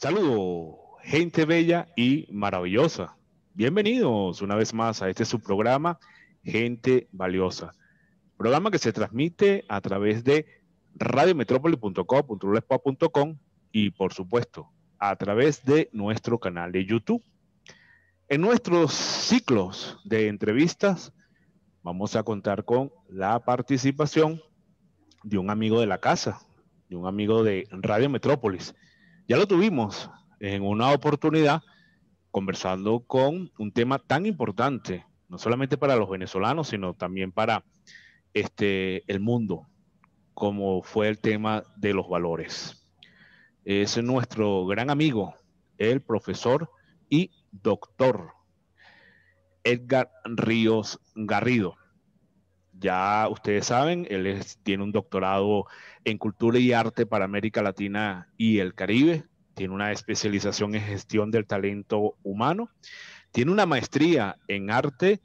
Saludos, gente bella y maravillosa. Bienvenidos una vez más a este su programa, Gente Valiosa. Programa que se transmite a través de radiometrópoli.com y, por supuesto, a través de nuestro canal de YouTube. En nuestros ciclos de entrevistas vamos a contar con la participación de un amigo de la casa, de un amigo de Radio Metrópolis. Ya lo tuvimos en una oportunidad conversando con un tema tan importante, no solamente para los venezolanos, sino también para el mundo, como fue el tema de los valores. Es nuestro gran amigo, el profesor y doctor Edgar Ríos Garrido. Ya ustedes saben, tiene un doctorado en Cultura y Arte para América Latina y el Caribe. Tiene una especialización en gestión del talento humano. Tiene una maestría en arte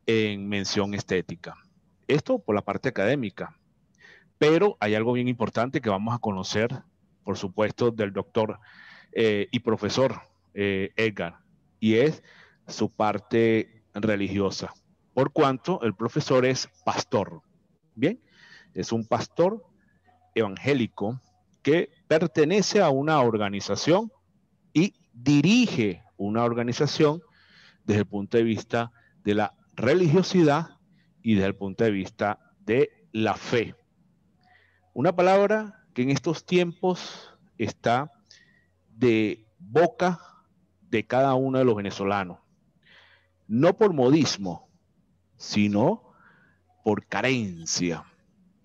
en mención estética. Esto por la parte académica. Pero hay algo bien importante que vamos a conocer, por supuesto, del doctor y profesor Edgar, y es su parte religiosa, por cuanto el profesor es pastor. Bien, es un pastor evangélico que pertenece a una organización y dirige una organización desde el punto de vista de la religiosidad y desde el punto de vista de la fe. Una palabra que en estos tiempos está de boca de cada uno de los venezolanos. No por modismo, sino por carencia.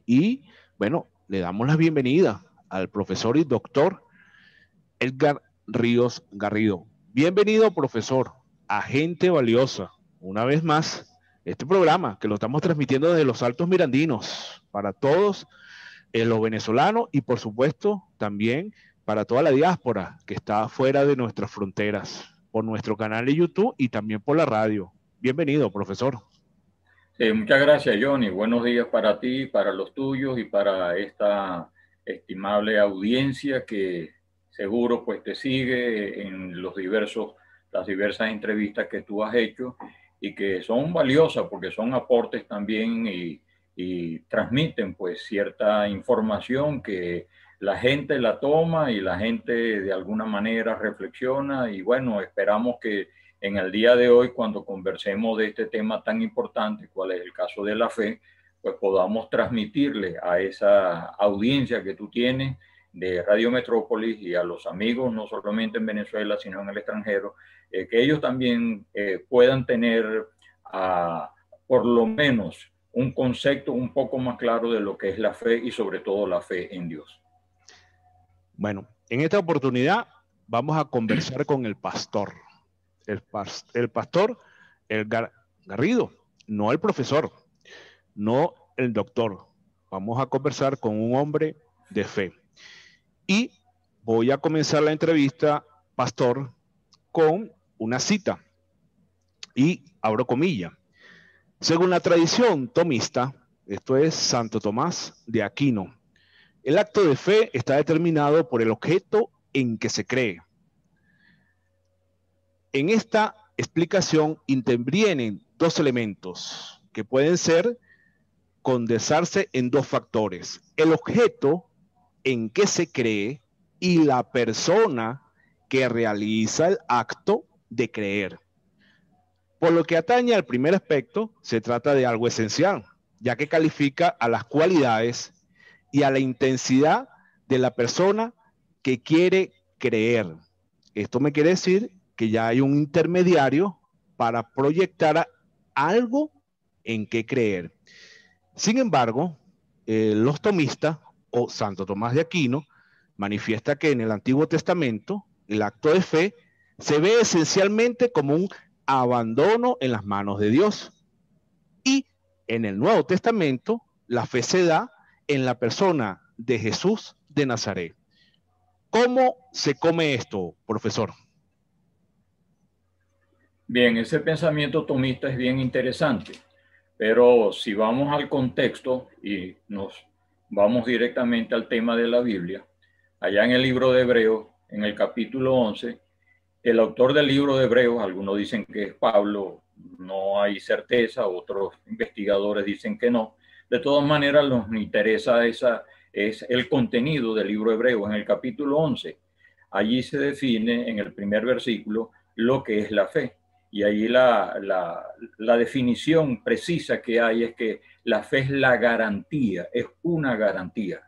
Y bueno, le damos la bienvenida al profesor y doctor Edgar Ríos Garrido. Bienvenido, profesor, a Gente Valiosa. Una vez más, este programa que lo estamos transmitiendo desde los Altos Mirandinos para todos los venezolanos y por supuesto también para toda la diáspora que está fuera de nuestras fronteras, por nuestro canal de YouTube y también por la radio. Bienvenido, profesor. Muchas gracias, Johnny. Buenos días para ti, para los tuyos y para esta estimable audiencia que seguro pues te sigue en las diversas entrevistas que tú has hecho y que son valiosas porque son aportes también y transmiten pues cierta información que la gente la toma y la gente de alguna manera reflexiona y bueno, esperamos que en el día de hoy, cuando conversemos de este tema tan importante, cuál es el caso de la fe, pues podamos transmitirle a esa audiencia que tú tienes de Radio Metrópolis y a los amigos, no solamente en Venezuela, sino en el extranjero, que ellos también puedan tener por lo menos un concepto un poco más claro de lo que es la fe y sobre todo la fe en Dios. Bueno, en esta oportunidad vamos a conversar con el pastor. El pastor Edgar Garrido, no el profesor, no el doctor. Vamos a conversar con un hombre de fe. Y voy a comenzar la entrevista, pastor, con una cita. Y abro comillas. Según la tradición tomista, esto es Santo Tomás de Aquino, el acto de fe está determinado por el objeto en que se cree. En esta explicación intervienen dos elementos que pueden condensarse en dos factores: el objeto en que se cree y la persona que realiza el acto de creer. Por lo que atañe al primer aspecto, se trata de algo esencial, ya que califica a las cualidades y a la intensidad de la persona que quiere creer. Esto me quiere decir que ya hay un intermediario para proyectar algo en qué creer. Sin embargo, los tomistas o Santo Tomás de Aquino manifiesta que en el Antiguo Testamento el acto de fe se ve esencialmente como un abandono en las manos de Dios, y en el Nuevo Testamento la fe se da en la persona de Jesús de Nazaret. ¿Cómo se come esto, profesor? Bien, ese pensamiento tomista es bien interesante, pero si vamos al contexto y nos vamos directamente al tema de la Biblia, allá en el libro de Hebreos en el capítulo 11, el autor del libro de Hebreos, algunos dicen que es Pablo, no hay certeza, otros investigadores dicen que no. De todas maneras, nos interesa es el contenido del libro de Hebreos. En el capítulo 11, allí se define en el primer versículo lo que es la fe. Y allí la definición precisa que hay es que la fe es la garantía, es una garantía.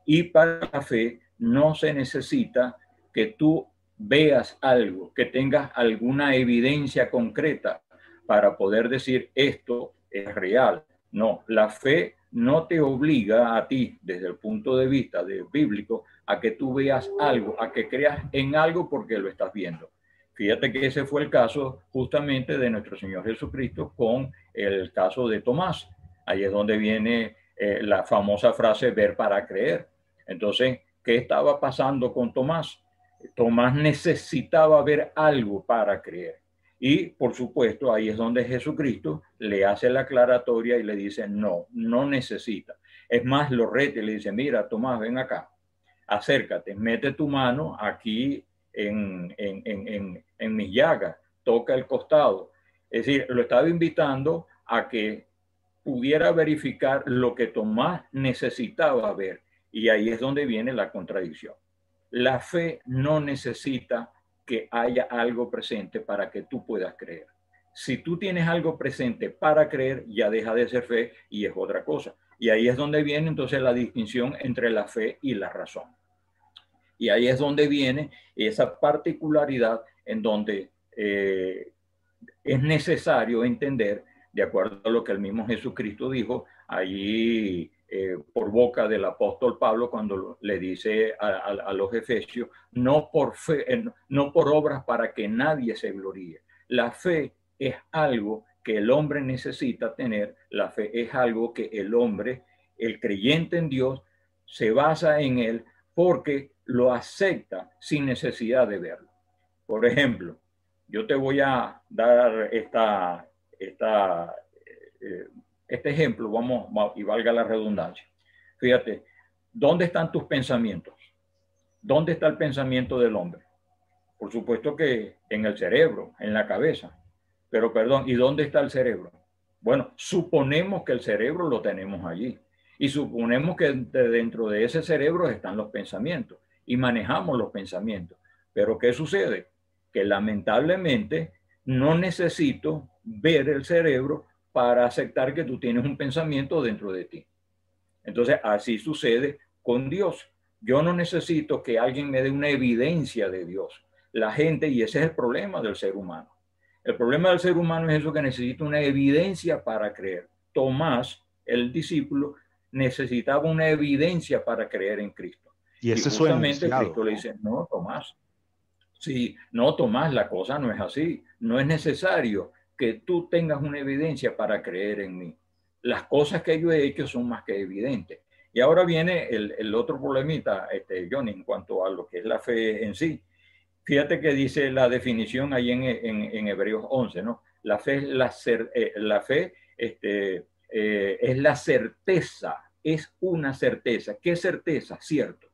Y para la fe no se necesita que tú veas algo, que tengas alguna evidencia concreta para poder decir esto es real. No, la fe no te obliga a ti, desde el punto de vista bíblico, a que tú veas algo, a que creas en algo porque lo estás viendo. Fíjate que ese fue el caso justamente de nuestro Señor Jesucristo con el caso de Tomás. Ahí es donde viene la famosa frase ver para creer. Entonces, ¿qué estaba pasando con Tomás? Tomás necesitaba ver algo para creer. Y por supuesto, ahí es donde Jesucristo le hace la aclaratoria y le dice, no, no necesita. Es más, lo reta y le dice, mira, Tomás, ven acá, acércate, mete tu mano aquí en mis llagas, toca el costado. Es decir, lo estaba invitando a que pudiera verificar lo que Tomás necesitaba ver. Y ahí es donde viene la contradicción. La fe no necesita que haya algo presente para que tú puedas creer. Si tú tienes algo presente para creer, ya deja de ser fe y es otra cosa. Y ahí es donde viene entonces la distinción entre la fe y la razón. Y ahí es donde viene esa particularidad en donde es necesario entender, de acuerdo a lo que el mismo Jesucristo dijo allí por boca del apóstol Pablo cuando le dice a los efesios, no por fe, no por obras para que nadie se gloríe. La fe es algo que el hombre necesita tener, la fe es algo que el hombre, el creyente en Dios, se basa en él porque lo acepta sin necesidad de verlo. Por ejemplo, yo te voy a dar este ejemplo, y valga la redundancia. Fíjate, ¿dónde están tus pensamientos? ¿Dónde está el pensamiento del hombre? Por supuesto que en el cerebro, en la cabeza. Pero perdón, ¿y dónde está el cerebro? Bueno, suponemos que el cerebro lo tenemos allí. Y suponemos que dentro de ese cerebro están los pensamientos. Y manejamos los pensamientos. Pero ¿qué sucede? Que lamentablemente no necesito ver el cerebro para aceptar que tú tienes un pensamiento dentro de ti. Entonces, así sucede con Dios. Yo no necesito que alguien me dé una evidencia de Dios. La gente, y ese es el problema del ser humano. El problema del ser humano es eso, que necesita una evidencia para creer. Tomás, el discípulo, necesitaba una evidencia para creer en Cristo. Y ese es su enunciado. Cristo le dice, no, Tomás. Sí, no, Tomás, la cosa no es así. No es necesario que tú tengas una evidencia para creer en mí. Las cosas que yo he hecho son más que evidentes. Y ahora viene el otro problemita, Johnny, en cuanto a lo que es la fe en sí. Fíjate que dice la definición ahí en Hebreos 11, ¿no? La fe es la certeza, es una certeza. ¿Qué certeza? Cierto.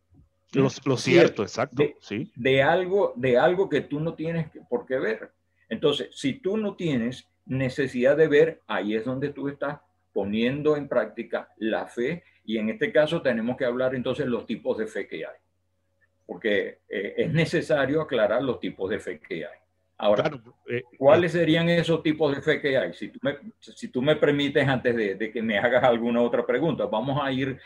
Lo cierto, exacto, sí. De algo que tú no tienes por qué ver. Entonces, si tú no tienes necesidad de ver, ahí es donde tú estás poniendo en práctica la fe. Y en este caso tenemos que hablar entonces los tipos de fe que hay. Porque es necesario aclarar los tipos de fe que hay. Ahora, claro, ¿cuáles serían esos tipos de fe que hay? Si tú me permites, antes de que me hagas alguna otra pregunta, vamos a ir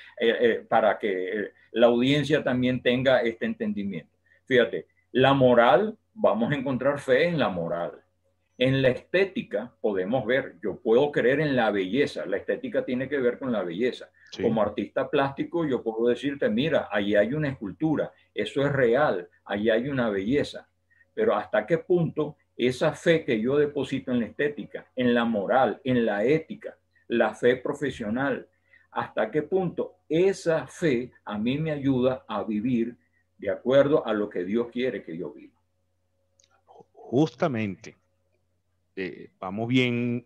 para que la audiencia también tenga este entendimiento. Fíjate, la moral, vamos a encontrar fe en la moral. En la estética podemos ver, yo puedo creer en la belleza, la estética tiene que ver con la belleza. Sí. Como artista plástico yo puedo decirte, mira, ahí hay una escultura, eso es real, ahí hay una belleza. Pero ¿hasta qué punto esa fe que yo deposito en la estética, en la moral, en la ética, la fe profesional, hasta qué punto esa fe a mí me ayuda a vivir de acuerdo a lo que Dios quiere que yo viva? Justamente. Vamos bien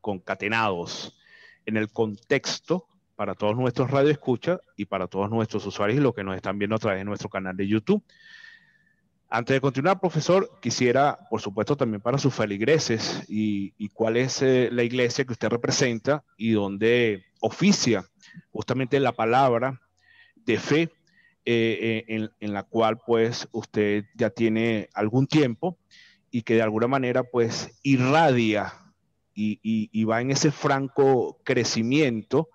concatenados en el contexto para todos nuestros radioescuchas y para todos nuestros usuarios y los que nos están viendo a través de nuestro canal de YouTube. Antes de continuar, profesor, quisiera, por supuesto, también para sus feligreses y cuál es la iglesia que usted representa y donde oficia justamente la palabra de fe en la cual pues usted ya tiene algún tiempo y que de alguna manera pues irradia y va en ese franco crecimiento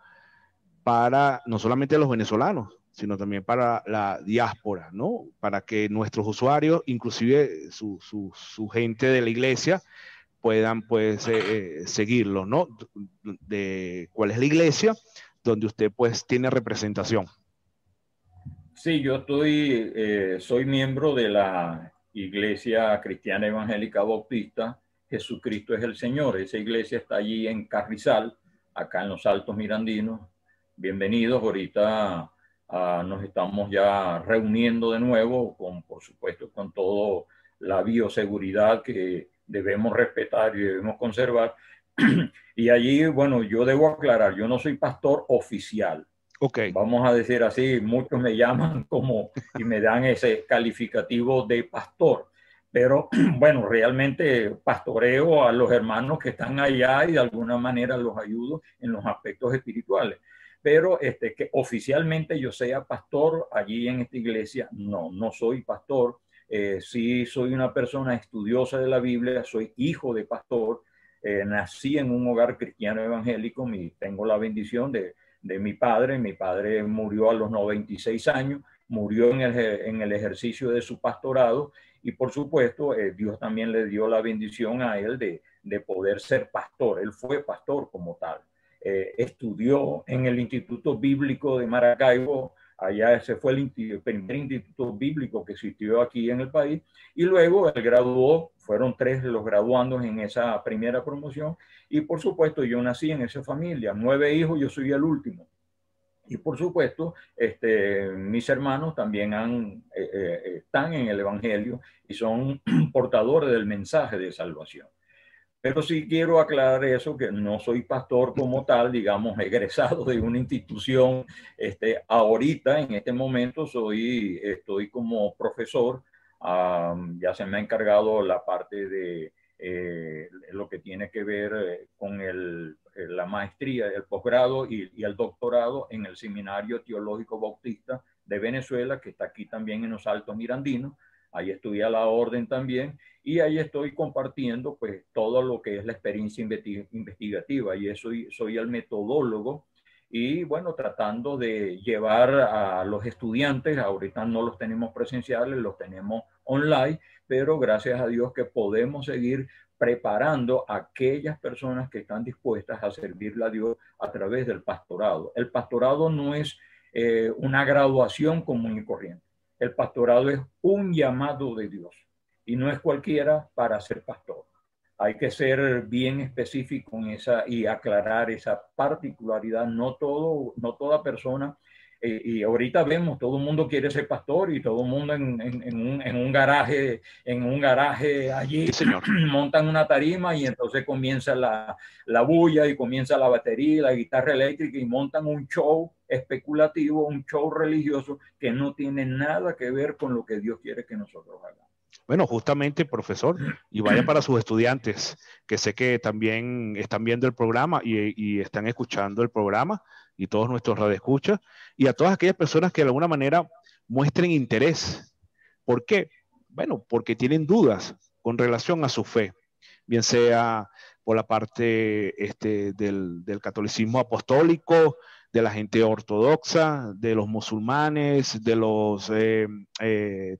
para no solamente los venezolanos, sino también para la diáspora, ¿no? Para que nuestros usuarios, inclusive su gente de la iglesia, puedan pues seguirlo, ¿no? De cuál es la iglesia donde usted pues tiene representación. Sí, yo soy miembro de la Iglesia Cristiana Evangélica Bautista, Jesucristo es el Señor. Esa iglesia está allí en Carrizal, acá en los Altos Mirandinos. Bienvenidos, ahorita nos estamos ya reuniendo de nuevo, por supuesto, con toda la bioseguridad que debemos respetar y debemos conservar. Y allí, bueno, yo debo aclarar, yo no soy pastor oficial. Okay. Vamos a decir así, muchos me llaman como y me dan ese calificativo de pastor, pero bueno, realmente pastoreo a los hermanos que están allá y de alguna manera los ayudo en los aspectos espirituales. Pero que oficialmente yo sea pastor allí en esta iglesia, no soy pastor. Sí soy una persona estudiosa de la Biblia, soy hijo de pastor, nací en un hogar cristiano evangélico, tengo la bendición de mi padre. Mi padre murió a los 96 años, murió en el ejercicio de su pastorado y por supuesto Dios también le dio la bendición a él de poder ser pastor. Él fue pastor como tal. Estudió en el Instituto Bíblico de Maracaibo, allá ese fue el primer instituto bíblico que existió aquí en el país, y luego él graduó, fueron 3 los graduandos en esa primera promoción, y por supuesto yo nací en esa familia, 9 hijos, yo soy el último. Y por supuesto, mis hermanos también están en el Evangelio y son portadores del mensaje de salvación. Pero sí quiero aclarar eso, que no soy pastor como tal, digamos, egresado de una institución. Ahorita, en este momento, estoy como profesor. Ya se me ha encargado la parte de lo que tiene que ver con la maestría, el posgrado y el doctorado en el Seminario Teológico Bautista de Venezuela, que está aquí también en los Altos Mirandinos. Ahí estudié a la orden también y ahí estoy compartiendo pues todo lo que es la experiencia investigativa y eso soy el metodólogo y bueno, tratando de llevar a los estudiantes, ahorita no los tenemos presenciales, los tenemos online, pero gracias a Dios que podemos seguir preparando a aquellas personas que están dispuestas a servirle a Dios a través del pastorado. El pastorado no es una graduación común y corriente. El pastorado es un llamado de Dios y no es cualquiera para ser pastor. Hay que ser bien específico en esa y aclarar esa particularidad. No toda persona, y ahorita vemos, todo el mundo quiere ser pastor y todo el mundo en un garaje allí Sí, montan una tarima y entonces comienza la bulla y comienza la batería, la guitarra eléctrica y montan un show especulativo, un show religioso que no tiene nada que ver con lo que Dios quiere que nosotros hagamos. Bueno, justamente, profesor, y vaya para sus estudiantes, que sé que también están viendo el programa y están escuchando el programa, y todos nuestros radioescuchas, y a todas aquellas personas que de alguna manera muestren interés. ¿Por qué? Bueno, porque tienen dudas con relación a su fe, bien sea por la parte del catolicismo apostólico, de la gente ortodoxa, de los musulmanes, de los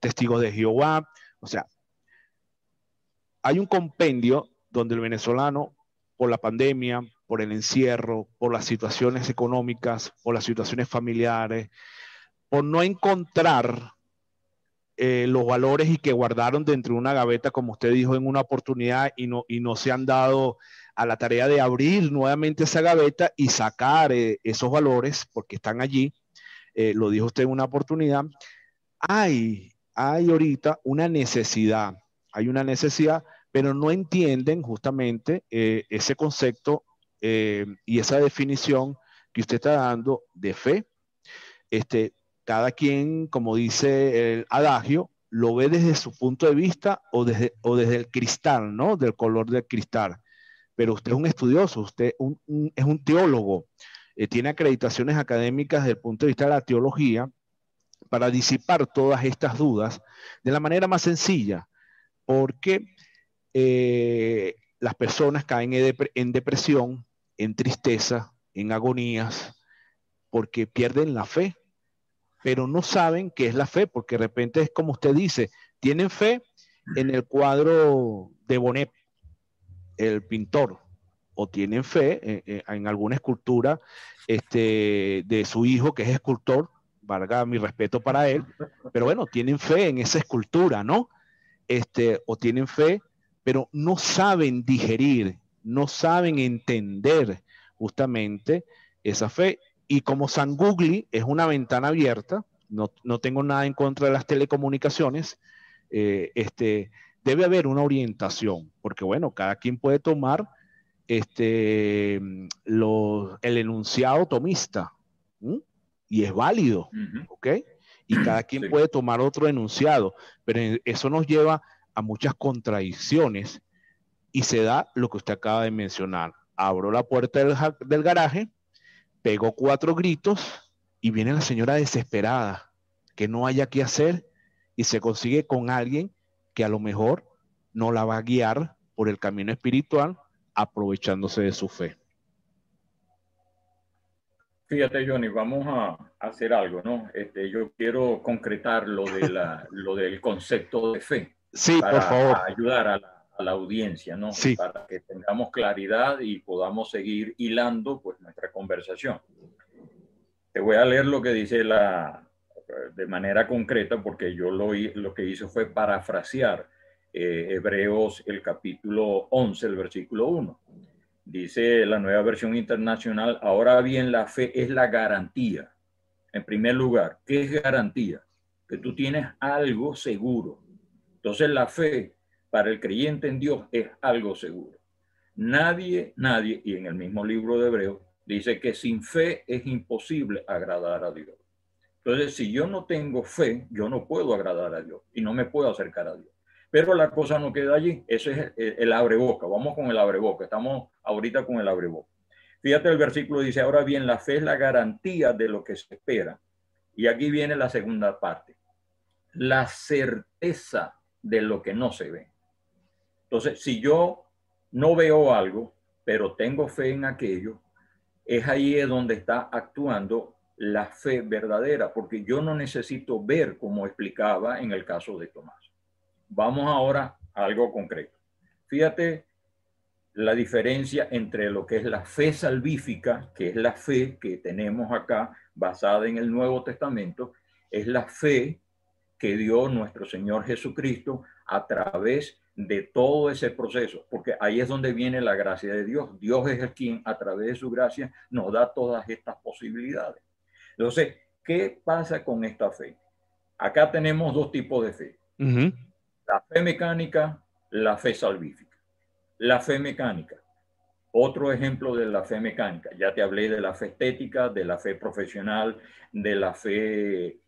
testigos de Jehová. O sea, hay un compendio donde el venezolano, por la pandemia, por el encierro, por las situaciones económicas, por las situaciones familiares, por no encontrar los valores y que guardaron dentro de una gaveta, como usted dijo, en una oportunidad y no se han dado a la tarea de abrir nuevamente esa gaveta y sacar esos valores, porque están allí, lo dijo usted en una oportunidad, hay ahorita hay una necesidad, pero no entienden justamente ese concepto y esa definición que usted está dando de fe. Cada quien, como dice el adagio, lo ve desde su punto de vista o desde el cristal, ¿no? Del color del cristal. Pero usted es un estudioso, usted es un teólogo, tiene acreditaciones académicas desde el punto de vista de la teología para disipar todas estas dudas de la manera más sencilla, porque las personas caen en depresión, en tristeza, en agonías, porque pierden la fe, pero no saben qué es la fe, porque de repente es como usted dice, tienen fe en el cuadro de Bonet, el pintor, o tienen fe en alguna escultura de su hijo, que es escultor, valga mi respeto para él, pero bueno, tienen fe en esa escultura, ¿no? O tienen fe, pero no saben digerir, no saben entender justamente esa fe. Y como San Google es una ventana abierta, no tengo nada en contra de las telecomunicaciones, debe haber una orientación, porque bueno, cada quien puede tomar el enunciado tomista, ¿m? Y es válido, ¿ok? Y cada quien puede tomar otro enunciado, pero eso nos lleva a muchas contradicciones y se da lo que usted acaba de mencionar. Abro la puerta del garaje, pego 4 gritos y viene la señora desesperada, que no haya qué hacer y se consigue con alguien que a lo mejor no la va a guiar por el camino espiritual, aprovechándose de su fe. Fíjate, Johnny, vamos a hacer algo, ¿no? Yo quiero concretar lo del concepto de fe. Sí, por favor. Para ayudar a la audiencia, ¿no? Sí. Para que tengamos claridad y podamos seguir hilando pues nuestra conversación. Te voy a leer lo que dice de manera concreta, porque yo lo que hice fue parafrasear Hebreos, el capítulo 11, el versículo 1. Dice la Nueva Versión Internacional: ahora bien, la fe es la garantía. En primer lugar, ¿qué es garantía? Que tú tienes algo seguro. Entonces la fe para el creyente en Dios es algo seguro. Nadie, y en el mismo libro de Hebreos, dice que sin fe es imposible agradar a Dios. Entonces, si yo no tengo fe, yo no puedo agradar a Dios y no me puedo acercar a Dios. Pero la cosa no queda allí. Eso es el abreboca. Vamos con el abreboca. Estamos ahorita con el abreboca. Fíjate, el versículo dice: ahora bien, la fe es la garantía de lo que se espera. Y aquí viene la segunda parte: la certeza de lo que no se ve. Entonces, si yo no veo algo, pero tengo fe en aquello, es ahí donde está actuando la fe verdadera, porque yo no necesito ver, como explicaba en el caso de Tomás. Vamos ahora a algo concreto. Fíjate la diferencia entre lo que es la fe salvífica, que es la fe que tenemos acá basada en el Nuevo Testamento, es la fe que dio nuestro Señor Jesucristo a través de todo ese proceso, porque ahí es donde viene la gracia de Dios. Dios es el quien a través de su gracia nos da todas estas posibilidades. Entonces, ¿qué pasa con esta fe? Acá tenemos dos tipos de fe. La fe mecánica, la fe salvífica. La fe mecánica. Otro ejemplo de la fe mecánica. Ya te hablé de la fe estética, de la fe profesional, de la fe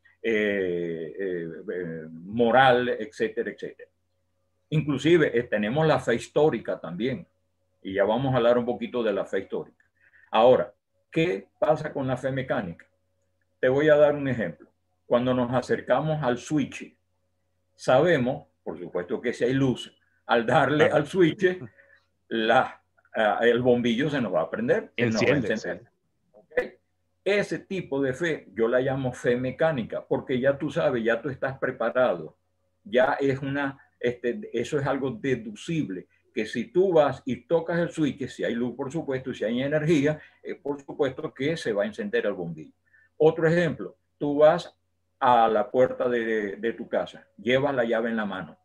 moral, etcétera, etcétera. Inclusive tenemos la fe histórica también. Y ya vamos a hablar un poquito de la fe histórica. Ahora, ¿qué pasa con la fe mecánica? Te voy a dar un ejemplo. Cuando nos acercamos al switch, sabemos, por supuesto que si hay luz, al darle al switch, el bombillo se nos va a prender. Enciende. ¿Okay? Ese tipo de fe yo la llamo fe mecánica, porque ya tú sabes, ya tú estás preparado. Ya es eso es algo deducible, que si tú vas y tocas el switch, si hay luz, por supuesto, y si hay energía, por supuesto que se va a encender el bombillo. Otro ejemplo, tú vas a la puerta de tu casa, llevas la llave en la mano.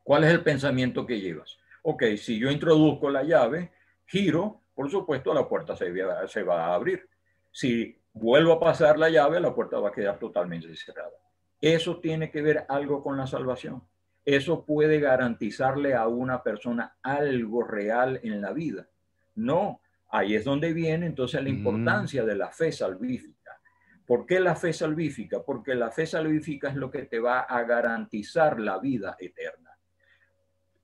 ¿Cuál es el pensamiento que llevas? Ok, si yo introduzco la llave, giro, por supuesto, la puerta se va a abrir. Si vuelvo a pasar la llave, la puerta va a quedar totalmente cerrada. Eso tiene que ver algo con la salvación. Eso puede garantizarle a una persona algo real en la vida. No, ahí es donde viene entonces la importancia de la fe salvífica. ¿Por qué la fe salvífica? Porque la fe salvífica es lo que te va a garantizar la vida eterna.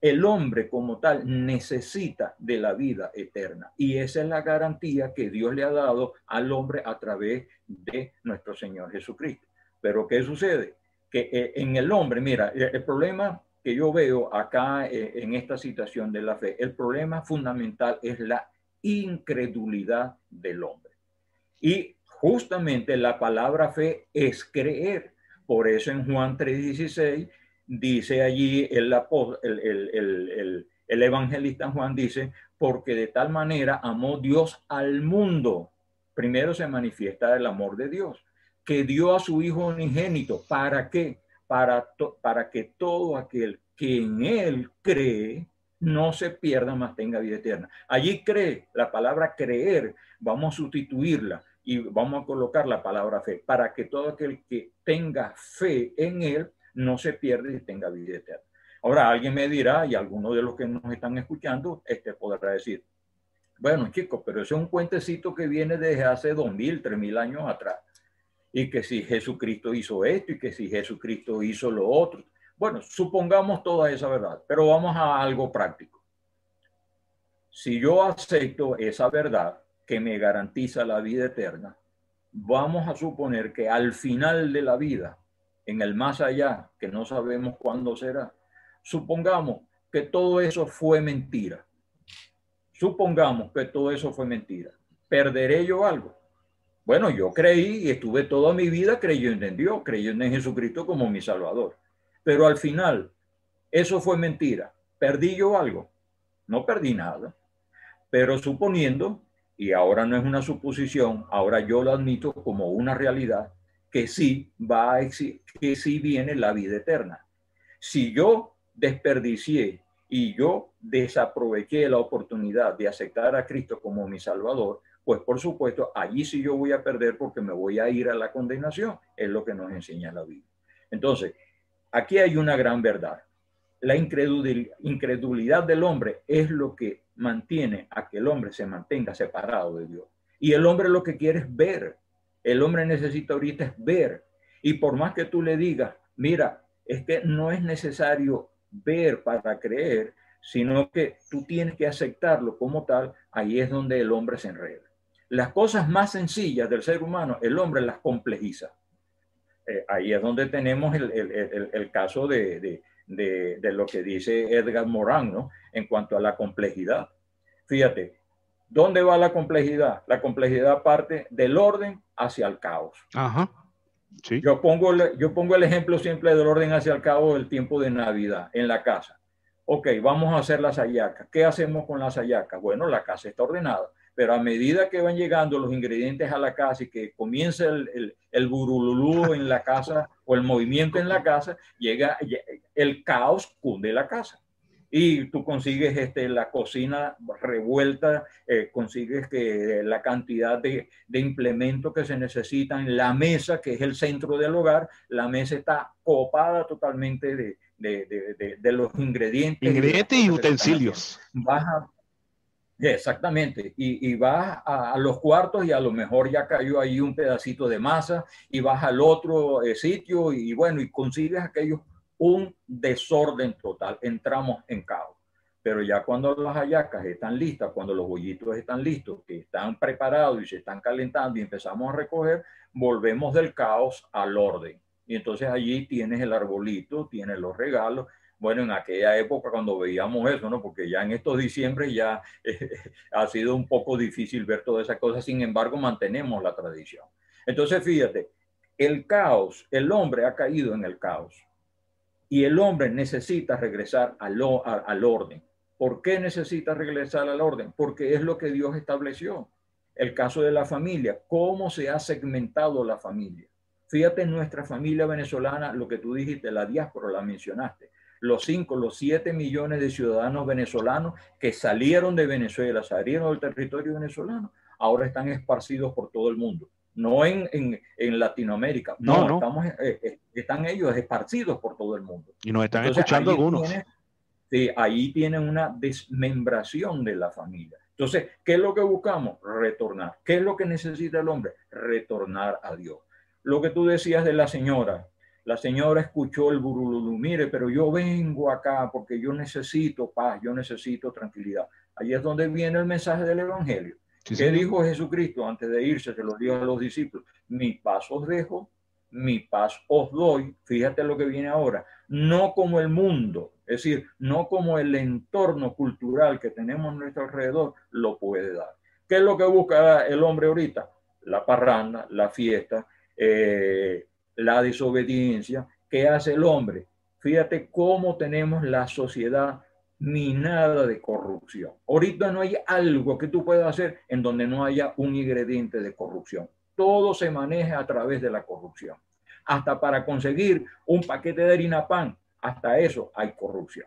El hombre como tal necesita de la vida eterna y esa es la garantía que Dios le ha dado al hombre a través de nuestro Señor Jesucristo. Pero ¿qué sucede? Que en el hombre, mira, el problema que yo veo acá en esta situación de la fe, el problema fundamental es la incredulidad del hombre. Y justamente la palabra fe es creer. Por eso en Juan 3:16 dice allí el evangelista Juan dice, porque de tal manera amó Dios al mundo. Primero se manifiesta el amor de Dios, que dio a su Hijo unigénito. ¿Para qué? Para que todo aquel que en Él cree no se pierda, mas tenga vida eterna. Allí cree, la palabra creer, vamos a sustituirla y vamos a colocar la palabra fe, para que todo aquel que tenga fe en Él no se pierda y tenga vida eterna. Ahora alguien me dirá, y algunos de los que nos están escuchando, podrá decir, bueno chicos, pero ese es un cuentecito que viene desde hace 2000, 3000 años atrás. Y que si Jesucristo hizo esto y que si Jesucristo hizo lo otro. Bueno, supongamos toda esa verdad, pero vamos a algo práctico. Si yo acepto esa verdad que me garantiza la vida eterna, vamos a suponer que al final de la vida, en el más allá, que no sabemos cuándo será, supongamos que todo eso fue mentira. Supongamos que todo eso fue mentira. ¿Perderé yo algo? Bueno, yo creí y estuve toda mi vida creyendo en Dios, creyendo en Jesucristo como mi Salvador. Pero al final, eso fue mentira. ¿Perdí yo algo? No perdí nada. Pero suponiendo, y ahora no es una suposición, ahora yo lo admito como una realidad, que sí que sí viene la vida eterna. Si yo desperdicié y yo desaproveché la oportunidad de aceptar a Cristo como mi Salvador, pues por supuesto, allí sí yo voy a perder porque me voy a ir a la condenación. Es lo que nos enseña la Biblia. Entonces, aquí hay una gran verdad. La incredulidad del hombre es lo que mantiene a que el hombre se mantenga separado de Dios. Y el hombre lo que quiere es ver. El hombre necesita ahorita es ver. Y por más que tú le digas, mira, es que no es necesario ver para creer, sino que tú tienes que aceptarlo como tal, ahí es donde el hombre se enreda. Las cosas más sencillas del ser humano, el hombre las complejiza. Ahí es donde tenemos el caso de lo que dice Edgar Morin, ¿no? En cuanto a la complejidad. Fíjate, ¿dónde va la complejidad? La complejidad parte del orden hacia el caos. Ajá. Sí. Yo pongo el ejemplo simple del orden hacia el caos del tiempo de Navidad en la casa. Ok, vamos a hacer las hallacas. ¿Qué hacemos con las hallacas? Bueno, la casa está ordenada, pero a medida que van llegando los ingredientes a la casa y que comienza el burululú en la casa o el movimiento en la casa, llega el caos, cunde la casa. Y tú consigues la cocina revuelta, consigues que la cantidad de implementos que se necesitan, la mesa, que es el centro del hogar, la mesa está copada totalmente de los ingredientes. Ingredientes y utensilios. Exactamente, y vas a los cuartos y a lo mejor ya cayó ahí un pedacito de masa y vas al otro sitio y bueno, y consigues aquello, un desorden total, entramos en caos. Pero ya cuando las hallacas están listas, cuando los bollitos están listos, que están preparados y se están calentando y empezamos a recoger, volvemos del caos al orden. Y entonces allí tienes el arbolito, tienes los regalos. Bueno, en aquella época cuando veíamos eso, ¿no? Porque ya en estos diciembre ya ha sido un poco difícil ver todas esas cosas, sin embargo mantenemos la tradición. Entonces fíjate, el caos, el hombre ha caído en el caos y el hombre necesita regresar al orden. ¿Por qué necesita regresar al orden? Porque es lo que Dios estableció. El caso de la familia, cómo se ha segmentado la familia. Fíjate en nuestra familia venezolana, lo que tú dijiste, la diáspora, la mencionaste. Los 7 millones de ciudadanos venezolanos que salieron de Venezuela, salieron del territorio venezolano, ahora están esparcidos por todo el mundo. No en Latinoamérica, no. Están ellos esparcidos por todo el mundo. Y nos están escuchando algunos. Ahí tienen una desmembración de la familia. Entonces, ¿qué es lo que buscamos? Retornar. ¿Qué es lo que necesita el hombre? Retornar a Dios. lo que tú decías de la señora escuchó el burululú, mire, pero yo vengo acá porque yo necesito paz, yo necesito tranquilidad. Ahí es donde viene el mensaje del Evangelio. Sí, ¿Qué señor. dijo Jesucristo antes de irse? Se lo dijo a los discípulos, mi paz os dejo, mi paz os doy. Fíjate lo que viene ahora, no como el mundo, es decir, no como el entorno cultural que tenemos a nuestro alrededor lo puede dar. ¿Qué es lo que busca el hombre ahorita? La parranda, la fiesta, la desobediencia. ¿Qué hace el hombre? Fíjate cómo tenemos la sociedad minada de corrupción. Ahorita no hay algo que tú puedas hacer en donde no haya un ingrediente de corrupción. Todo se maneja a través de la corrupción. Hasta para conseguir un paquete de harina pan, hasta eso hay corrupción.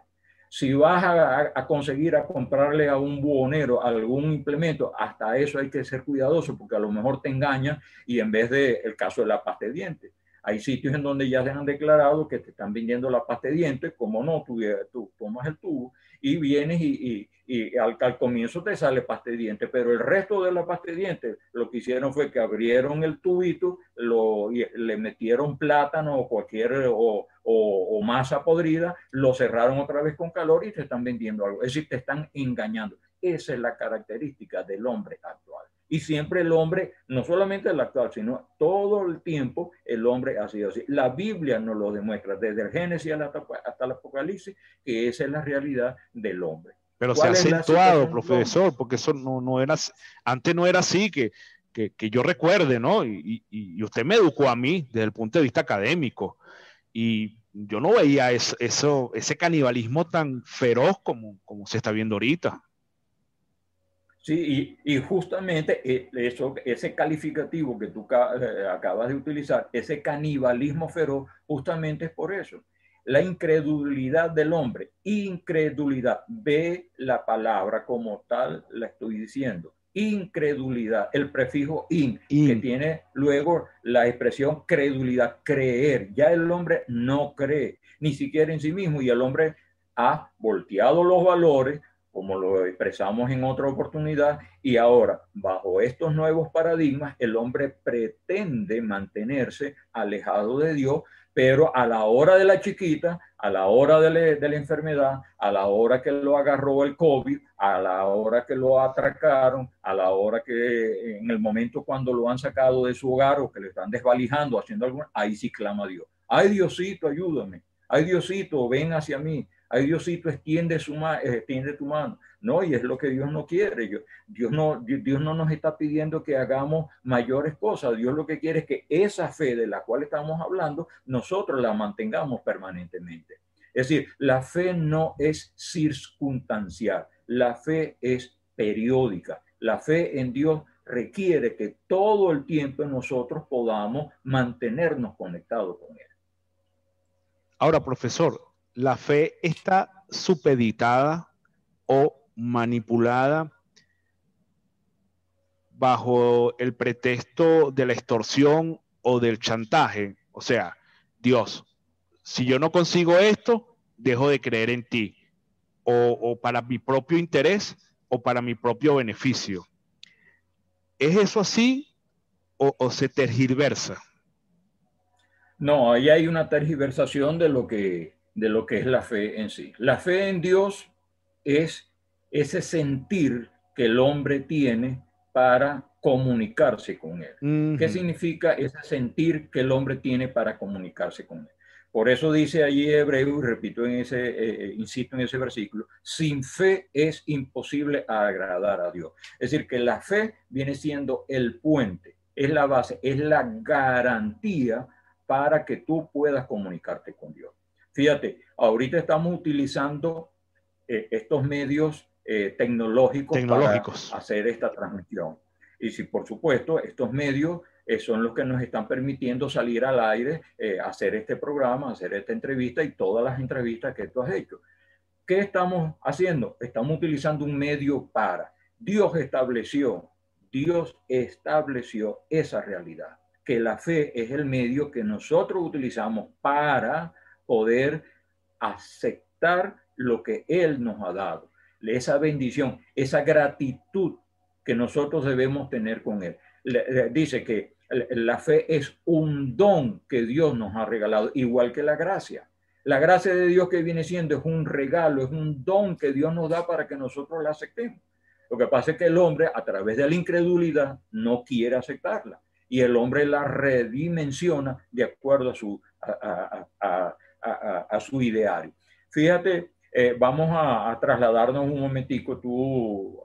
Si vas a conseguir a comprarle a un buhonero algún implemento, hasta eso hay que ser cuidadoso porque a lo mejor te engañan y en vez de el caso de la pasta de dientes. Hay sitios en donde ya se han declarado que te están vendiendo la pasta de dientes, como no, tú tomas el tubo y vienes y al comienzo te sale pasta de dientes, pero el resto de la pasta de dientes lo que hicieron fue que abrieron el tubito, le metieron plátano o cualquier o masa podrida, lo cerraron otra vez con calor y te están vendiendo algo. Es decir, te están engañando. Esa es la característica del hombre actual. Y siempre el hombre, no solamente el actual, sino todo el tiempo el hombre ha sido así. La Biblia nos lo demuestra desde el Génesis hasta el Apocalipsis, que esa es la realidad del hombre. Pero se ha acentuado, profesor, porque eso no era, antes no era así, que yo recuerde, ¿no? Y usted me educó a mí desde el punto de vista académico, y yo no veía ese canibalismo tan feroz como se está viendo ahorita. Sí, y justamente ese calificativo que tú acabas de utilizar, ese canibalismo feroz, justamente es por eso. La incredulidad del hombre, incredulidad, ve la palabra como tal, la estoy diciendo. Incredulidad, el prefijo que tiene luego la expresión credulidad, creer. Ya el hombre no cree, ni siquiera en sí mismo, y el hombre ha volteado los valores, como lo expresamos en otra oportunidad, y ahora, bajo estos nuevos paradigmas, el hombre pretende mantenerse alejado de Dios, pero a la hora de la chiquita, a la hora de la enfermedad, a la hora que lo agarró el COVID, a la hora que lo atracaron, a la hora que en el momento cuando lo han sacado de su hogar o que le están desvalijando, haciendo algo, ahí sí clama a Dios. Ay, Diosito, ayúdame. Ay, Diosito, ven hacia mí. Ay, Diosito, extiende tu mano. No, y es lo que Dios no quiere. Dios no nos está pidiendo que hagamos mayores cosas. Dios lo que quiere es que esa fe de la cual estamos hablando, nosotros la mantengamos permanentemente. Es decir, la fe no es circunstancial, la fe es periódica. La fe en Dios requiere que todo el tiempo nosotros podamos mantenernos conectados con Él. Ahora, profesor, ¿la fe está supeditada o manipulada bajo el pretexto de la extorsión o del chantaje? O sea, Dios, si yo no consigo esto, dejo de creer en ti, o para mi propio interés o para mi propio beneficio. ¿Es eso así o se tergiversa? No, ahí hay una tergiversación de lo que es la fe en sí. La fe en Dios es ese sentir que el hombre tiene para comunicarse con Él. ¿Qué significa ese sentir que el hombre tiene para comunicarse con Él? Por eso dice allí Hebreo, y repito insisto en ese versículo, sin fe es imposible agradar a Dios. Es decir, que la fe viene siendo el puente, es la base, es la garantía para que tú puedas comunicarte con Dios. Fíjate, ahorita estamos utilizando estos medios tecnológicos para hacer esta transmisión. Y si, por supuesto, estos medios son los que nos están permitiendo salir al aire, hacer este programa, hacer esta entrevista y todas las entrevistas que tú has hecho. ¿Qué estamos haciendo? Estamos utilizando un medio para. Dios estableció esa realidad, que la fe es el medio que nosotros utilizamos para poder aceptar lo que Él nos ha dado, esa bendición, esa gratitud que nosotros debemos tener con Él. Dice que La fe es un don que Dios nos ha regalado, igual que la gracia. La gracia de Dios que viene siendo es un regalo, es un don que Dios nos da para que nosotros la aceptemos. Lo que pasa es que el hombre, a través de la incredulidad, no quiere aceptarla. Y el hombre la redimensiona de acuerdo a su ideario. Fíjate, vamos a trasladarnos un momentico. Tú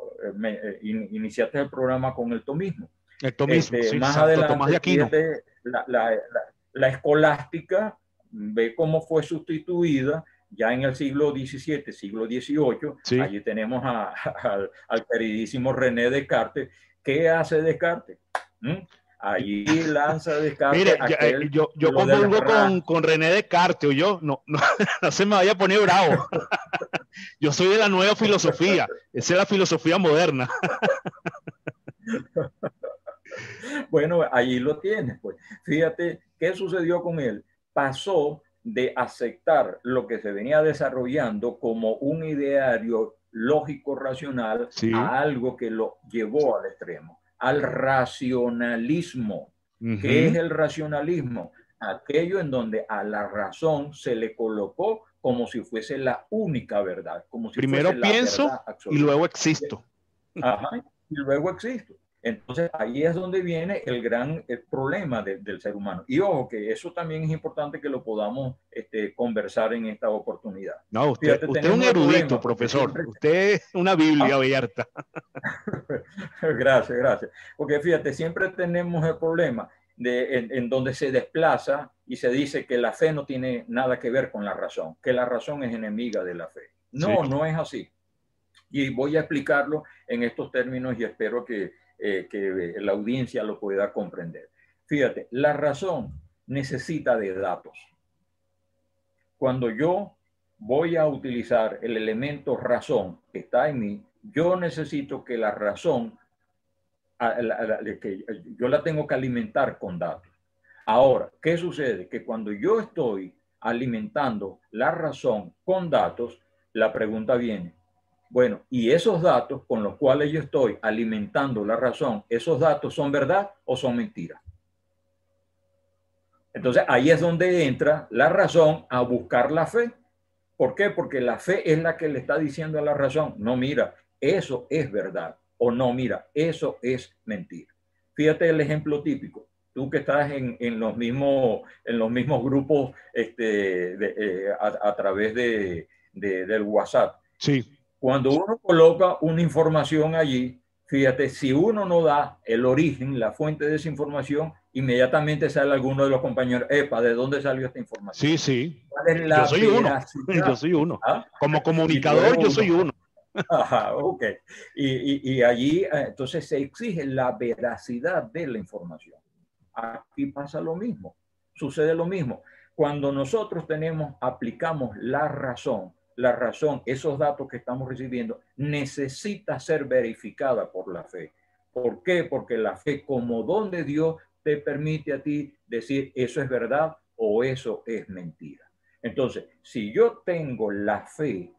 iniciaste el programa con el tomismo. El tomismo, sí, más Santo adelante, Tomás de Aquino. fíjate, la escolástica, ve cómo fue sustituida ya en el siglo XVII, siglo XVIII. Sí. Allí tenemos al queridísimo René Descartes. ¿Qué hace Descartes? Allí lanza Descartes. Mire, yo comulgo con René Descartes, o yo, no se me vaya a poner bravo. Yo soy de la nueva filosofía, esa es la filosofía moderna. Bueno, allí lo tienes, pues. Fíjate qué sucedió con él. Pasó de aceptar lo que se venía desarrollando como un ideario lógico racional, sí, a algo que lo llevó al extremo, al racionalismo. ¿Qué es el racionalismo? Aquello en donde a la razón se le colocó como si fuese la única verdad, como si primero fuese pienso la verdad absoluta. Y luego existo. Ajá, y luego existo. Entonces, ahí es donde viene el gran problema del ser humano. Y ojo, que eso también es importante que lo podamos conversar en esta oportunidad. No, usted es un erudito, profesor. Siempre... Usted es una Biblia abierta. Gracias. Porque fíjate, siempre tenemos el problema en donde se desplaza y se dice que la fe no tiene nada que ver con la razón, que la razón es enemiga de la fe. No, sí, no es así. Y voy a explicarlo en estos términos y espero que la audiencia lo pueda comprender. Fíjate, la razón necesita de datos. Cuando yo voy a utilizar el elemento razón que está en mí, yo necesito que la razón, que yo la tengo que alimentar con datos. Ahora, ¿qué sucede? Que cuando yo estoy alimentando la razón con datos, la pregunta viene, bueno, y esos datos con los cuales yo estoy alimentando la razón, ¿esos datos son verdad o son mentiras? Entonces ahí es donde entra la razón a buscar la fe. ¿Por qué? Porque la fe es la que le está diciendo a la razón, no, mira, eso es verdad, o no, mira, eso es mentira. Fíjate el ejemplo típico. Tú que estás en los mismos grupos a través del WhatsApp. Sí. Cuando uno coloca una información allí, fíjate, si uno no da el origen, la fuente de esa información, inmediatamente sale alguno de los compañeros, epa, ¿de dónde salió esta información? Sí. ¿Cuál es la yo soy uno. ¿Ah? Como comunicador, yo soy uno. Ajá, ok. Y allí, entonces, se exige la veracidad de la información. Aquí pasa lo mismo, sucede lo mismo. Cuando nosotros aplicamos la razón, esos datos que estamos recibiendo, necesita ser verificada por la fe. ¿Por qué? Porque la fe, como don de Dios, te permite a ti decir eso es verdad o eso es mentira. Entonces, si yo tengo la fe,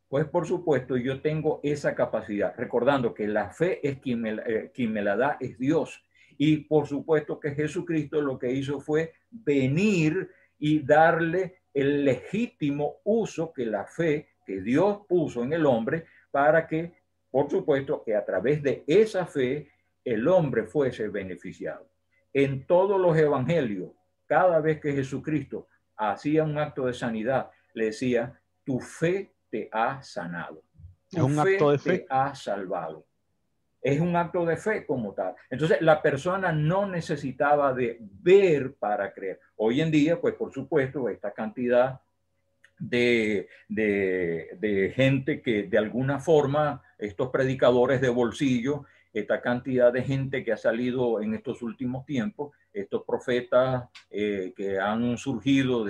pues por supuesto yo tengo esa capacidad, recordando que la fe es quien me la da, es Dios. Y por supuesto que Jesucristo lo que hizo fue venir y darle el legítimo uso que la fe que Dios puso en el hombre para que, por supuesto, que a través de esa fe el hombre fuese beneficiado. En todos los evangelios, cada vez que Jesucristo hacía un acto de sanidad, le decía, tu fe te ha sanado. Tu fe te ha salvado. Es un acto de fe como tal. Entonces, la persona no necesitaba de ver para creer. Hoy en día, pues, por supuesto, esta cantidad de gente que de alguna forma, estos predicadores de bolsillo, esta cantidad de gente que ha salido en estos últimos tiempos, estos profetas que han surgido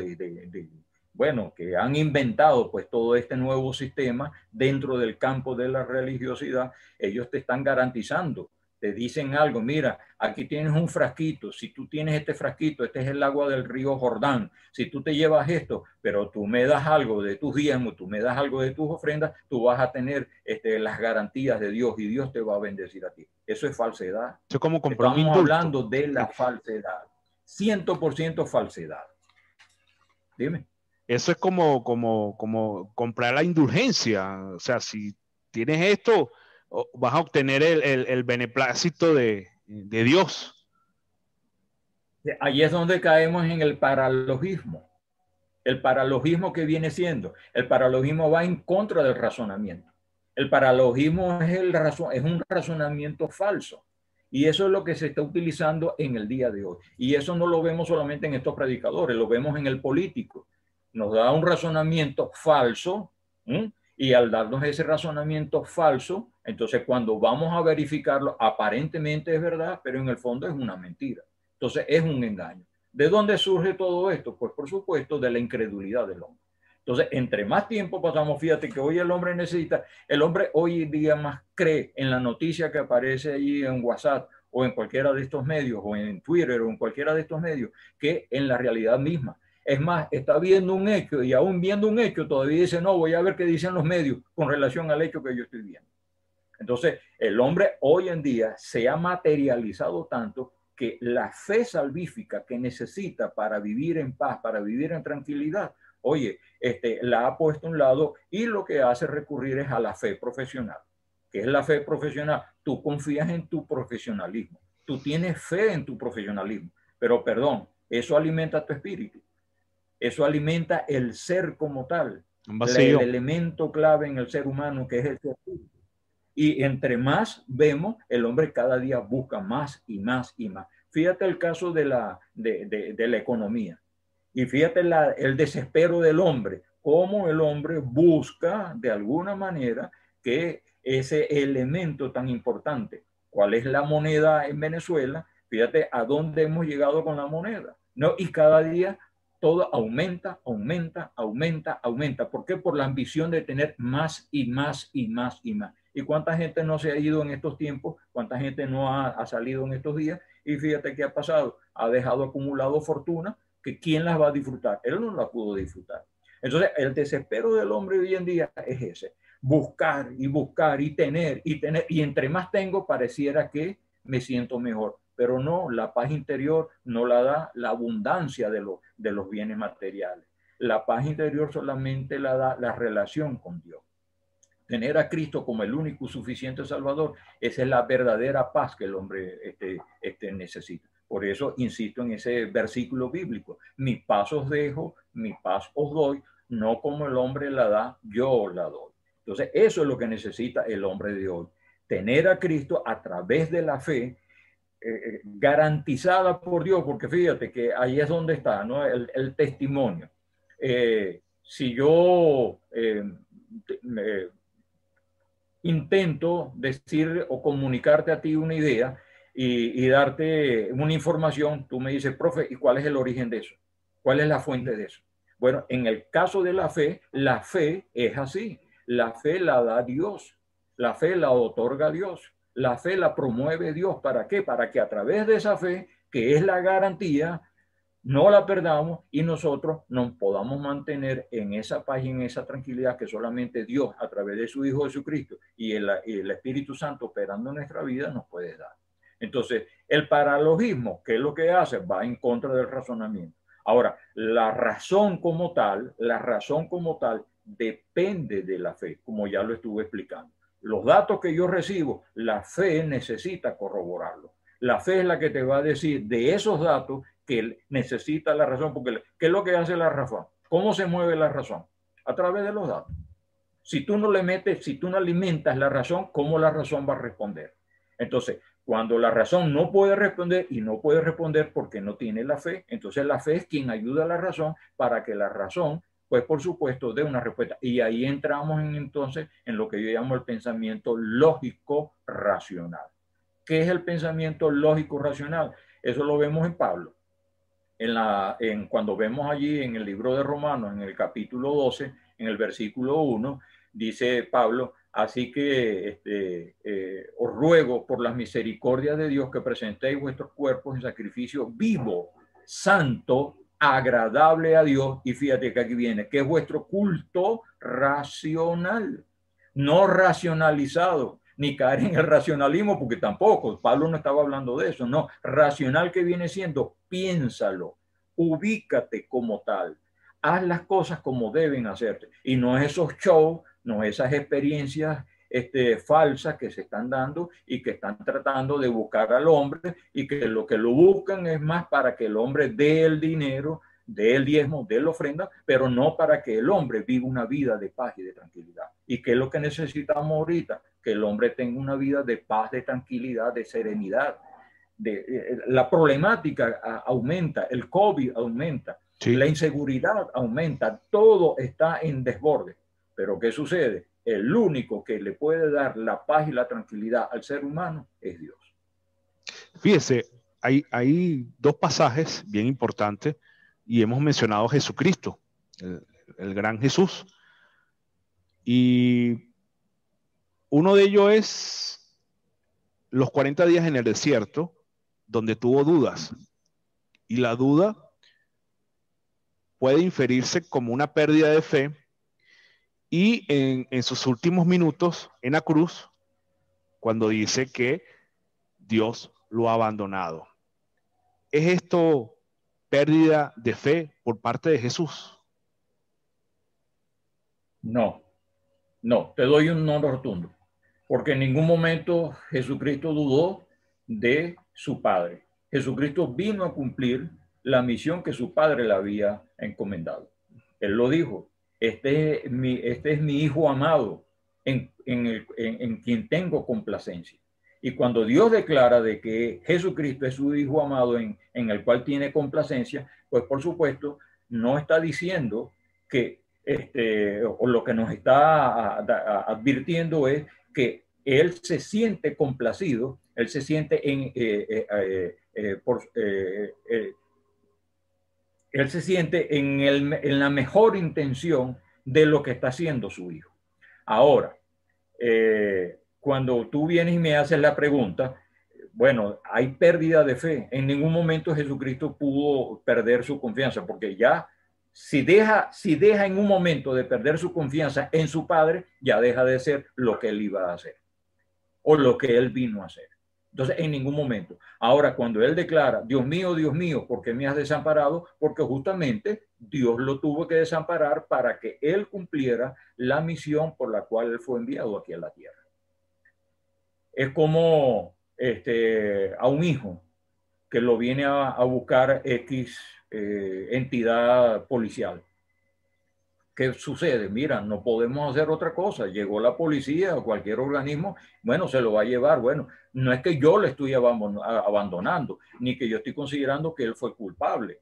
bueno, que han inventado pues todo este nuevo sistema dentro del campo de la religiosidad, ellos te están garantizando te dicen algo, mira, aquí tienes un frasquito, si tú tienes este frasquito, este es el agua del río Jordán, si tú te llevas esto, pero tú me das algo de tus diezmos, tú me das algo de tus ofrendas, tú vas a tener las garantías de Dios y Dios te va a bendecir a ti. Eso es falsedad. Eso es como comprar un Estamos indulto. hablando de la falsedad, 100% falsedad. Dime. Eso es como comprar la indulgencia. O sea, si tienes esto, vas a obtener el beneplácito de Dios. Ahí es donde caemos en el paralogismo. El paralogismo que viene siendo, el paralogismo va en contra del razonamiento. El paralogismo es un razonamiento falso. Y eso es lo que se está utilizando en el día de hoy. Y eso no lo vemos solamente en estos predicadores, lo vemos en el político. Nos da un razonamiento falso, ¿sí? Y al darnos ese razonamiento falso, entonces cuando vamos a verificarlo, aparentemente es verdad, pero en el fondo es una mentira. Entonces es un engaño. ¿De dónde surge todo esto? Pues por supuesto de la incredulidad del hombre. Entonces, entre más tiempo pasamos, fíjate que hoy el hombre hoy día más cree en la noticia que aparece allí en WhatsApp o en cualquiera de estos medios, o en Twitter o en cualquiera de estos medios, que en la realidad misma. Es más, está viendo un hecho y aún viendo un hecho todavía dice, no, voy a ver qué dicen los medios con relación al hecho que yo estoy viendo. Entonces, el hombre hoy en día se ha materializado tanto que la fe salvífica que necesita para vivir en paz, para vivir en tranquilidad, oye, la ha puesto a un lado y lo que hace recurrir es a la fe profesional. ¿Qué es la fe profesional? Tú confías en tu profesionalismo, tú tienes fe en tu profesionalismo, pero perdón, eso alimenta tu espíritu, eso alimenta el ser como tal, el elemento clave en el ser humano que es el espíritu. Y entre más vemos, el hombre cada día busca más y más y más. Fíjate el caso de la economía. Y fíjate el desespero del hombre, cómo el hombre busca de alguna manera que ese elemento tan importante, ¿cuál es la moneda en Venezuela? Fíjate a dónde hemos llegado con la moneda, ¿no? Y cada día todo aumenta, aumenta, aumenta, aumenta. ¿Por qué? Por la ambición de tener más y más y más y más. ¿Y cuánta gente no se ha ido en estos tiempos? ¿Cuánta gente no ha salido en estos días? Y fíjate qué ha pasado. Ha dejado acumulado fortuna que ¿quién las va a disfrutar? Él no la pudo disfrutar. Entonces, el desespero del hombre hoy en día es ese. Buscar y buscar y tener y tener. Y entre más tengo, pareciera que me siento mejor. Pero no, la paz interior no la da la abundancia de los bienes materiales. La paz interior solamente la da la relación con Dios. Tener a Cristo como el único suficiente Salvador, esa es la verdadera paz que el hombre necesita. Por eso insisto en ese versículo bíblico. Mi paz os dejo, mi paz os doy, no como el hombre la da, yo la doy. Entonces, eso es lo que necesita el hombre de hoy. Tener a Cristo a través de la fe, garantizada por Dios, porque fíjate que ahí es donde está, ¿no? el testimonio. Si yo intento decir o comunicarte a ti una idea y darte una información, tú me dices, profe, ¿y cuál es el origen de eso? ¿Cuál es la fuente de eso? Bueno, en el caso de la fe es así. La fe la da Dios. La fe la otorga Dios. La fe la promueve Dios. ¿Para qué? Para que a través de esa fe, que es la garantía, no la perdamos y nosotros nos podamos mantener en esa paz y en esa tranquilidad que solamente Dios, a través de su Hijo Jesucristo y el Espíritu Santo operando en nuestra vida, nos puede dar. Entonces, el paralogismo, ¿qué es lo que hace? Va en contra del razonamiento. Ahora, la razón como tal depende de la fe, como ya lo estuve explicando. Los datos que yo recibo, la fe necesita corroborarlo. La fe es la que te va a decir de esos datos que necesita la razón, porque ¿qué es lo que hace la razón? ¿Cómo se mueve la razón? A través de los datos. Si tú no le metes, si tú no alimentas la razón, ¿cómo la razón va a responder? Entonces, cuando la razón no puede responder y no puede responder porque no tiene la fe, entonces la fe es quien ayuda a la razón para que la razón, pues por supuesto, dé una respuesta. Y ahí entramos entonces en lo que yo llamo el pensamiento lógico racional. ¿Qué es el pensamiento lógico racional? Eso lo vemos en Pablo. Cuando vemos allí en el libro de Romanos, en el capítulo 12, en el versículo 1, dice Pablo, Así que os ruego por las misericordias de Dios que presentéis vuestros cuerpos en sacrificio vivo, santo, agradable a Dios. Y fíjate que aquí viene, que es vuestro culto racional, no racionalizado, ni caer en el racionalismo, porque tampoco, Pablo no estaba hablando de eso, no, racional que viene siendo, piénsalo, ubícate como tal, haz las cosas como deben hacerte, y no esos shows, no esas experiencias falsas que se están dando y que están tratando de buscar al hombre y que lo buscan es más para que el hombre dé el dinero, dé el diezmo, dé la ofrenda, pero no para que el hombre viva una vida de paz y de tranquilidad. ¿Y qué es lo que necesitamos ahorita? Que el hombre tenga una vida de paz, de tranquilidad, de serenidad. La problemática aumenta, el COVID aumenta, sí. La inseguridad aumenta, todo está en desborde. Pero ¿qué sucede? El único que le puede dar la paz y la tranquilidad al ser humano es Dios. Fíjese, hay dos pasajes bien importantes y hemos mencionado a Jesucristo, el gran Jesús. Y uno de ellos es los 40 días en el desierto, donde tuvo dudas. Y la duda puede inferirse como una pérdida de fe. Y en sus últimos minutos en la cruz, cuando dice que Dios lo ha abandonado. ¿Es esto pérdida de fe por parte de Jesús? No, te doy un no rotundo, porque en ningún momento Jesucristo dudó de su Padre. Jesucristo vino a cumplir la misión que su Padre le había encomendado. Él lo dijo. Este es mi hijo amado, en quien tengo complacencia. Y cuando Dios declara de que Jesucristo es su hijo amado en el cual tiene complacencia, pues por supuesto no está diciendo que, o lo que nos está advirtiendo es que Él se siente complacido, Él se siente Él se siente en la mejor intención de lo que está haciendo su hijo. Ahora, cuando tú vienes y me haces la pregunta, bueno, hay pérdida de fe. En ningún momento Jesucristo pudo perder su confianza, porque ya si deja en un momento de perder su confianza en su Padre, ya deja de ser lo que él iba a hacer o lo que él vino a hacer. Entonces, en ningún momento. Ahora, cuando él declara, Dios mío, ¿por qué me has desamparado? Porque justamente Dios lo tuvo que desamparar para que él cumpliera la misión por la cual él fue enviado aquí a la tierra. Es como a un hijo que lo viene a buscar X entidad policial. ¿Qué sucede? Mira, no podemos hacer otra cosa. Llegó la policía o cualquier organismo, bueno, se lo va a llevar. Bueno, no es que yo le estoy abandonando, ni que yo estoy considerando que él fue culpable,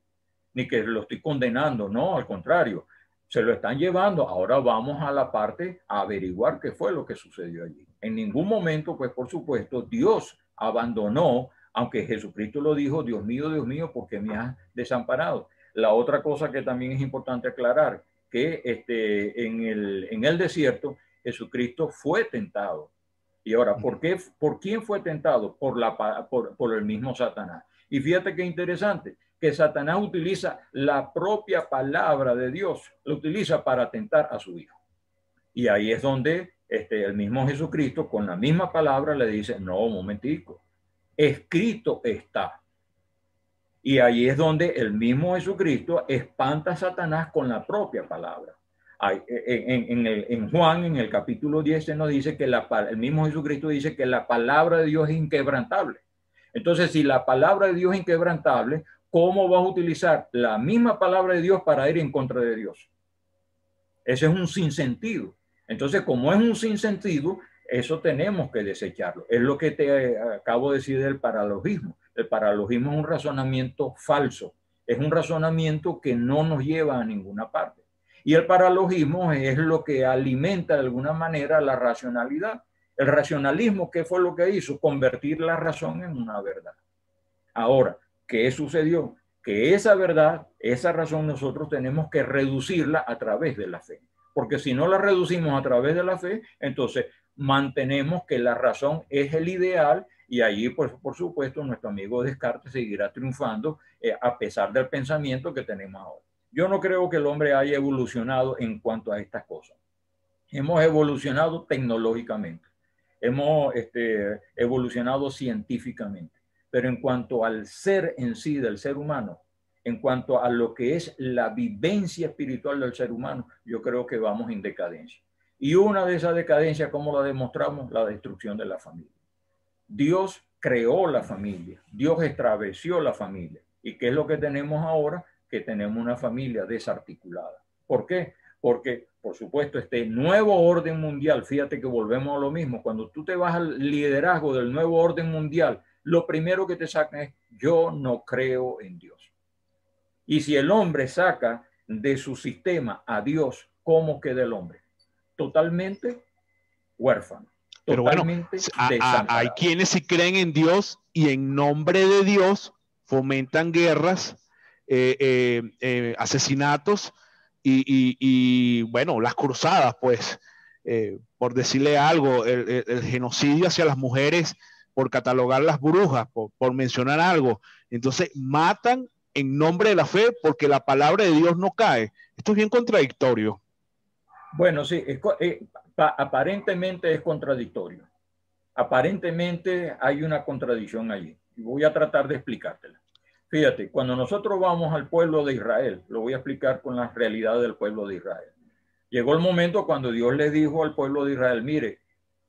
ni que lo estoy condenando. No, al contrario, se lo están llevando. Ahora vamos a la parte a averiguar qué fue lo que sucedió allí. En ningún momento, pues por supuesto, Dios abandonó, aunque Jesucristo lo dijo, Dios mío, ¿por qué me has desamparado? La otra cosa que también es importante aclarar, que en el desierto Jesucristo fue tentado. Y ahora, ¿por quién fue tentado? Por el mismo Satanás. Y fíjate qué interesante, que Satanás utiliza la propia palabra de Dios, lo utiliza para tentar a su hijo. Y ahí es donde el mismo Jesucristo con la misma palabra le dice, no, un momentico, escrito está. Y ahí es donde el mismo Jesucristo espanta a Satanás con la propia palabra. En Juan, en el capítulo 10, se nos dice que el mismo Jesucristo dice que la palabra de Dios es inquebrantable. Entonces, si la palabra de Dios es inquebrantable, ¿cómo vas a utilizar la misma palabra de Dios para ir en contra de Dios? Ese es un sinsentido. Entonces, como es un sinsentido, eso tenemos que desecharlo. Es lo que te acabo de decir del paralogismo. El paralogismo es un razonamiento falso. Es un razonamiento que no nos lleva a ninguna parte. Y el paralogismo es lo que alimenta de alguna manera la racionalidad. El racionalismo, ¿qué fue lo que hizo? Convertir la razón en una verdad. Ahora, ¿qué sucedió? Que esa verdad, esa razón, nosotros tenemos que reducirla a través de la fe. Porque si no la reducimos a través de la fe, entonces mantenemos que la razón es el ideal y allí, pues, por supuesto, nuestro amigo Descartes seguirá triunfando a pesar del pensamiento que tenemos ahora. Yo no creo que el hombre haya evolucionado en cuanto a estas cosas. Hemos evolucionado tecnológicamente, hemos evolucionado científicamente, pero en cuanto al ser en sí del ser humano, en cuanto a lo que es la vivencia espiritual del ser humano, yo creo que vamos en decadencia. Y una de esas decadencias, ¿cómo la demostramos? La destrucción de la familia. Dios creó la familia, Dios estableció la familia. ¿Y qué es lo que tenemos ahora? Que tenemos una familia desarticulada. ¿Por qué? Porque, por supuesto, este nuevo orden mundial, fíjate que volvemos a lo mismo, cuando tú te vas al liderazgo del nuevo orden mundial, lo primero que te sacan es, yo no creo en Dios. Y si el hombre saca de su sistema a Dios, ¿cómo queda el hombre? Totalmente huérfano. Pero bueno, hay quienes sí creen en Dios y en nombre de Dios fomentan guerras, asesinatos y bueno, las cruzadas, pues, por decirle algo, el genocidio hacia las mujeres, por catalogar las brujas, por mencionar algo. Entonces matan en nombre de la fe porque la palabra de Dios no cae. Esto es bien contradictorio. Bueno, sí, aparentemente es contradictorio. Aparentemente hay una contradicción allí. Voy a tratar de explicártela. Fíjate, cuando nosotros vamos al pueblo de Israel, lo voy a explicar con la realidad del pueblo de Israel. Llegó el momento cuando Dios le dijo al pueblo de Israel, mire,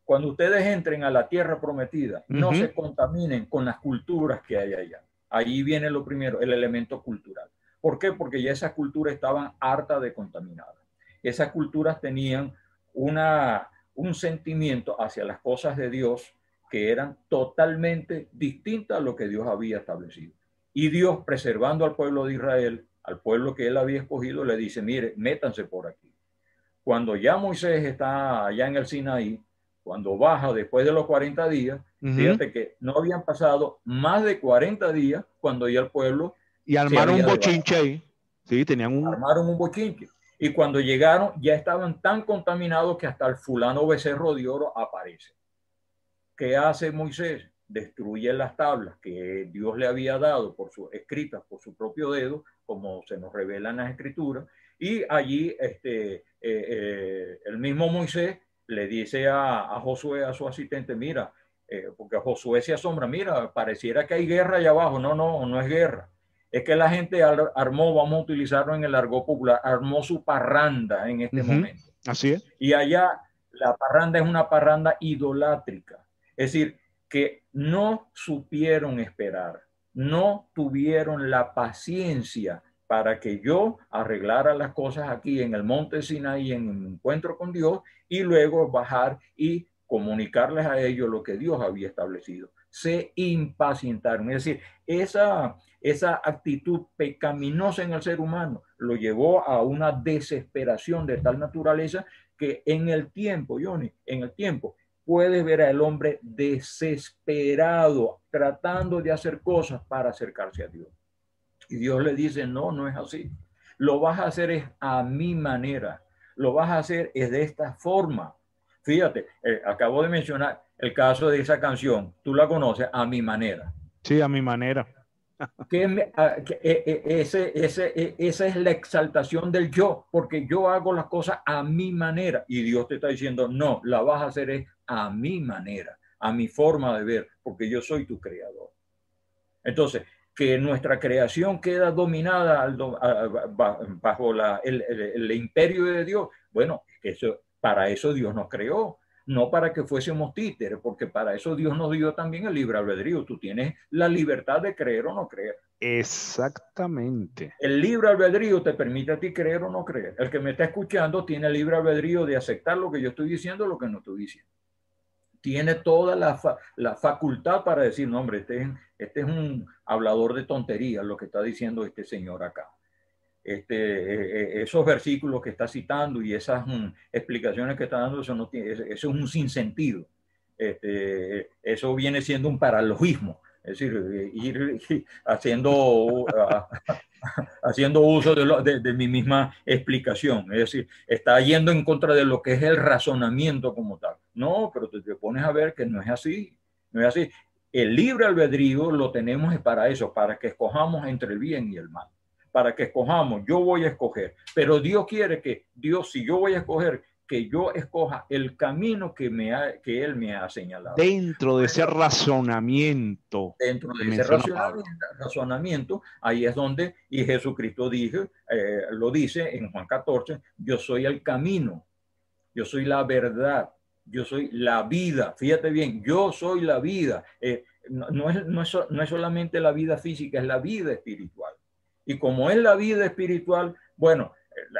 cuando ustedes entren a la tierra prometida, no se contaminen con las culturas que hay allá. Ahí viene lo primero, el elemento cultural. ¿Por qué? Porque ya esas culturas estaban hartas de contaminadas. Esas culturas tenían un sentimiento hacia las cosas de Dios que eran totalmente distintas a lo que Dios había establecido. Y Dios, preservando al pueblo de Israel, al pueblo que él había escogido, le dice, mire, métanse por aquí. Cuando ya Moisés está allá en el Sinaí, cuando baja después de los 40 días, fíjate que no habían pasado más de 40 días cuando ya el pueblo... Y armaron un bochinche ahí. Sí, armaron un bochinche. Y cuando llegaron ya estaban tan contaminados que hasta el fulano becerro de oro aparece. ¿Qué hace Moisés? Destruye las tablas que Dios le había dado escritas por su propio dedo, como se nos revela en las escrituras, y allí el mismo Moisés le dice a Josué, a su asistente, mira, porque Josué se asombra, mira, pareciera que hay guerra allá abajo. No es guerra. Es que la gente armó, vamos a utilizarlo en el argot popular, armó su parranda en este momento. Así es. Y allá la parranda es una parranda idolátrica. Es decir, que no supieron esperar, no tuvieron la paciencia para que yo arreglara las cosas aquí en el monte Sinaí, en un encuentro con Dios, y luego bajar y comunicarles a ellos lo que Dios había establecido. Se impacientaron. Es decir, esa actitud pecaminosa en el ser humano lo llevó a una desesperación de tal naturaleza que en el tiempo, Johnny, en el tiempo, puedes ver al hombre desesperado tratando de hacer cosas para acercarse a Dios. Y Dios le dice, no es así. Lo vas a hacer es a mi manera. Lo vas a hacer es de esta forma. Fíjate, acabo de mencionar el caso de esa canción. Tú la conoces, A Mi Manera. Sí, A Mi Manera. Esa es la exaltación del yo, porque yo hago las cosas a mi manera. Y Dios te está diciendo, no, la vas a hacer es a mi manera, a mi forma de ver, porque yo soy tu creador. Entonces, que nuestra creación queda dominada bajo el imperio de Dios. Bueno, para eso Dios nos creó, no para que fuésemos títeres, porque para eso Dios nos dio también el libre albedrío. Tú tienes la libertad de creer o no creer. Exactamente. El libre albedrío te permite a ti creer o no creer. El que me está escuchando tiene el libre albedrío de aceptar lo que yo estoy diciendo o lo que no estoy diciendo. Tiene toda la facultad para decir, no, hombre, este es un hablador de tonterías lo que está diciendo este señor acá. Esos versículos que está citando y esas explicaciones que está dando, eso es un sinsentido. Eso viene siendo un paralogismo, es decir, ir haciendo uso de mi misma explicación, es decir, está yendo en contra de lo que es el razonamiento como tal. No, pero te pones a ver que no es así, no es así. El libre albedrío lo tenemos para eso, para que escojamos entre el bien y el mal, para que escojamos, yo voy a escoger, pero Dios quiere que, Dios, si yo voy a escoger, que yo escoja el camino que Él me ha señalado. Dentro de ese razonamiento. Dentro de ese razonamiento, ahí es donde, y Jesucristo lo dice en Juan 14, yo soy el camino, yo soy la verdad, yo soy la vida. Fíjate bien, yo soy la vida. No es solamente la vida física, es la vida espiritual. Y como es la vida espiritual, bueno,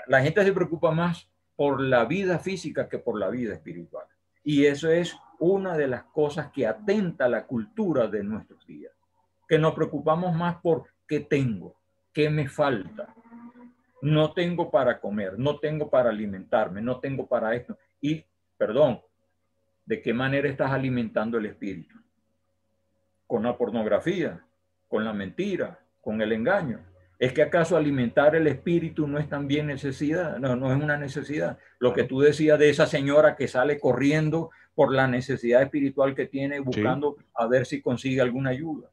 la gente se preocupa más por la vida física que por la vida espiritual. Y eso es una de las cosas que atenta a la cultura de nuestros días, que nos preocupamos más por qué tengo, qué me falta. No tengo para comer, no tengo para alimentarme, no tengo para esto. Y, perdón, ¿de qué manera estás alimentando el espíritu? Con la pornografía, con la mentira, con el engaño. ¿Es que acaso alimentar el espíritu no es también necesidad? No, no es una necesidad. Lo que tú decías de esa señora que sale corriendo por la necesidad espiritual que tiene, buscando a ver si consigue alguna ayuda.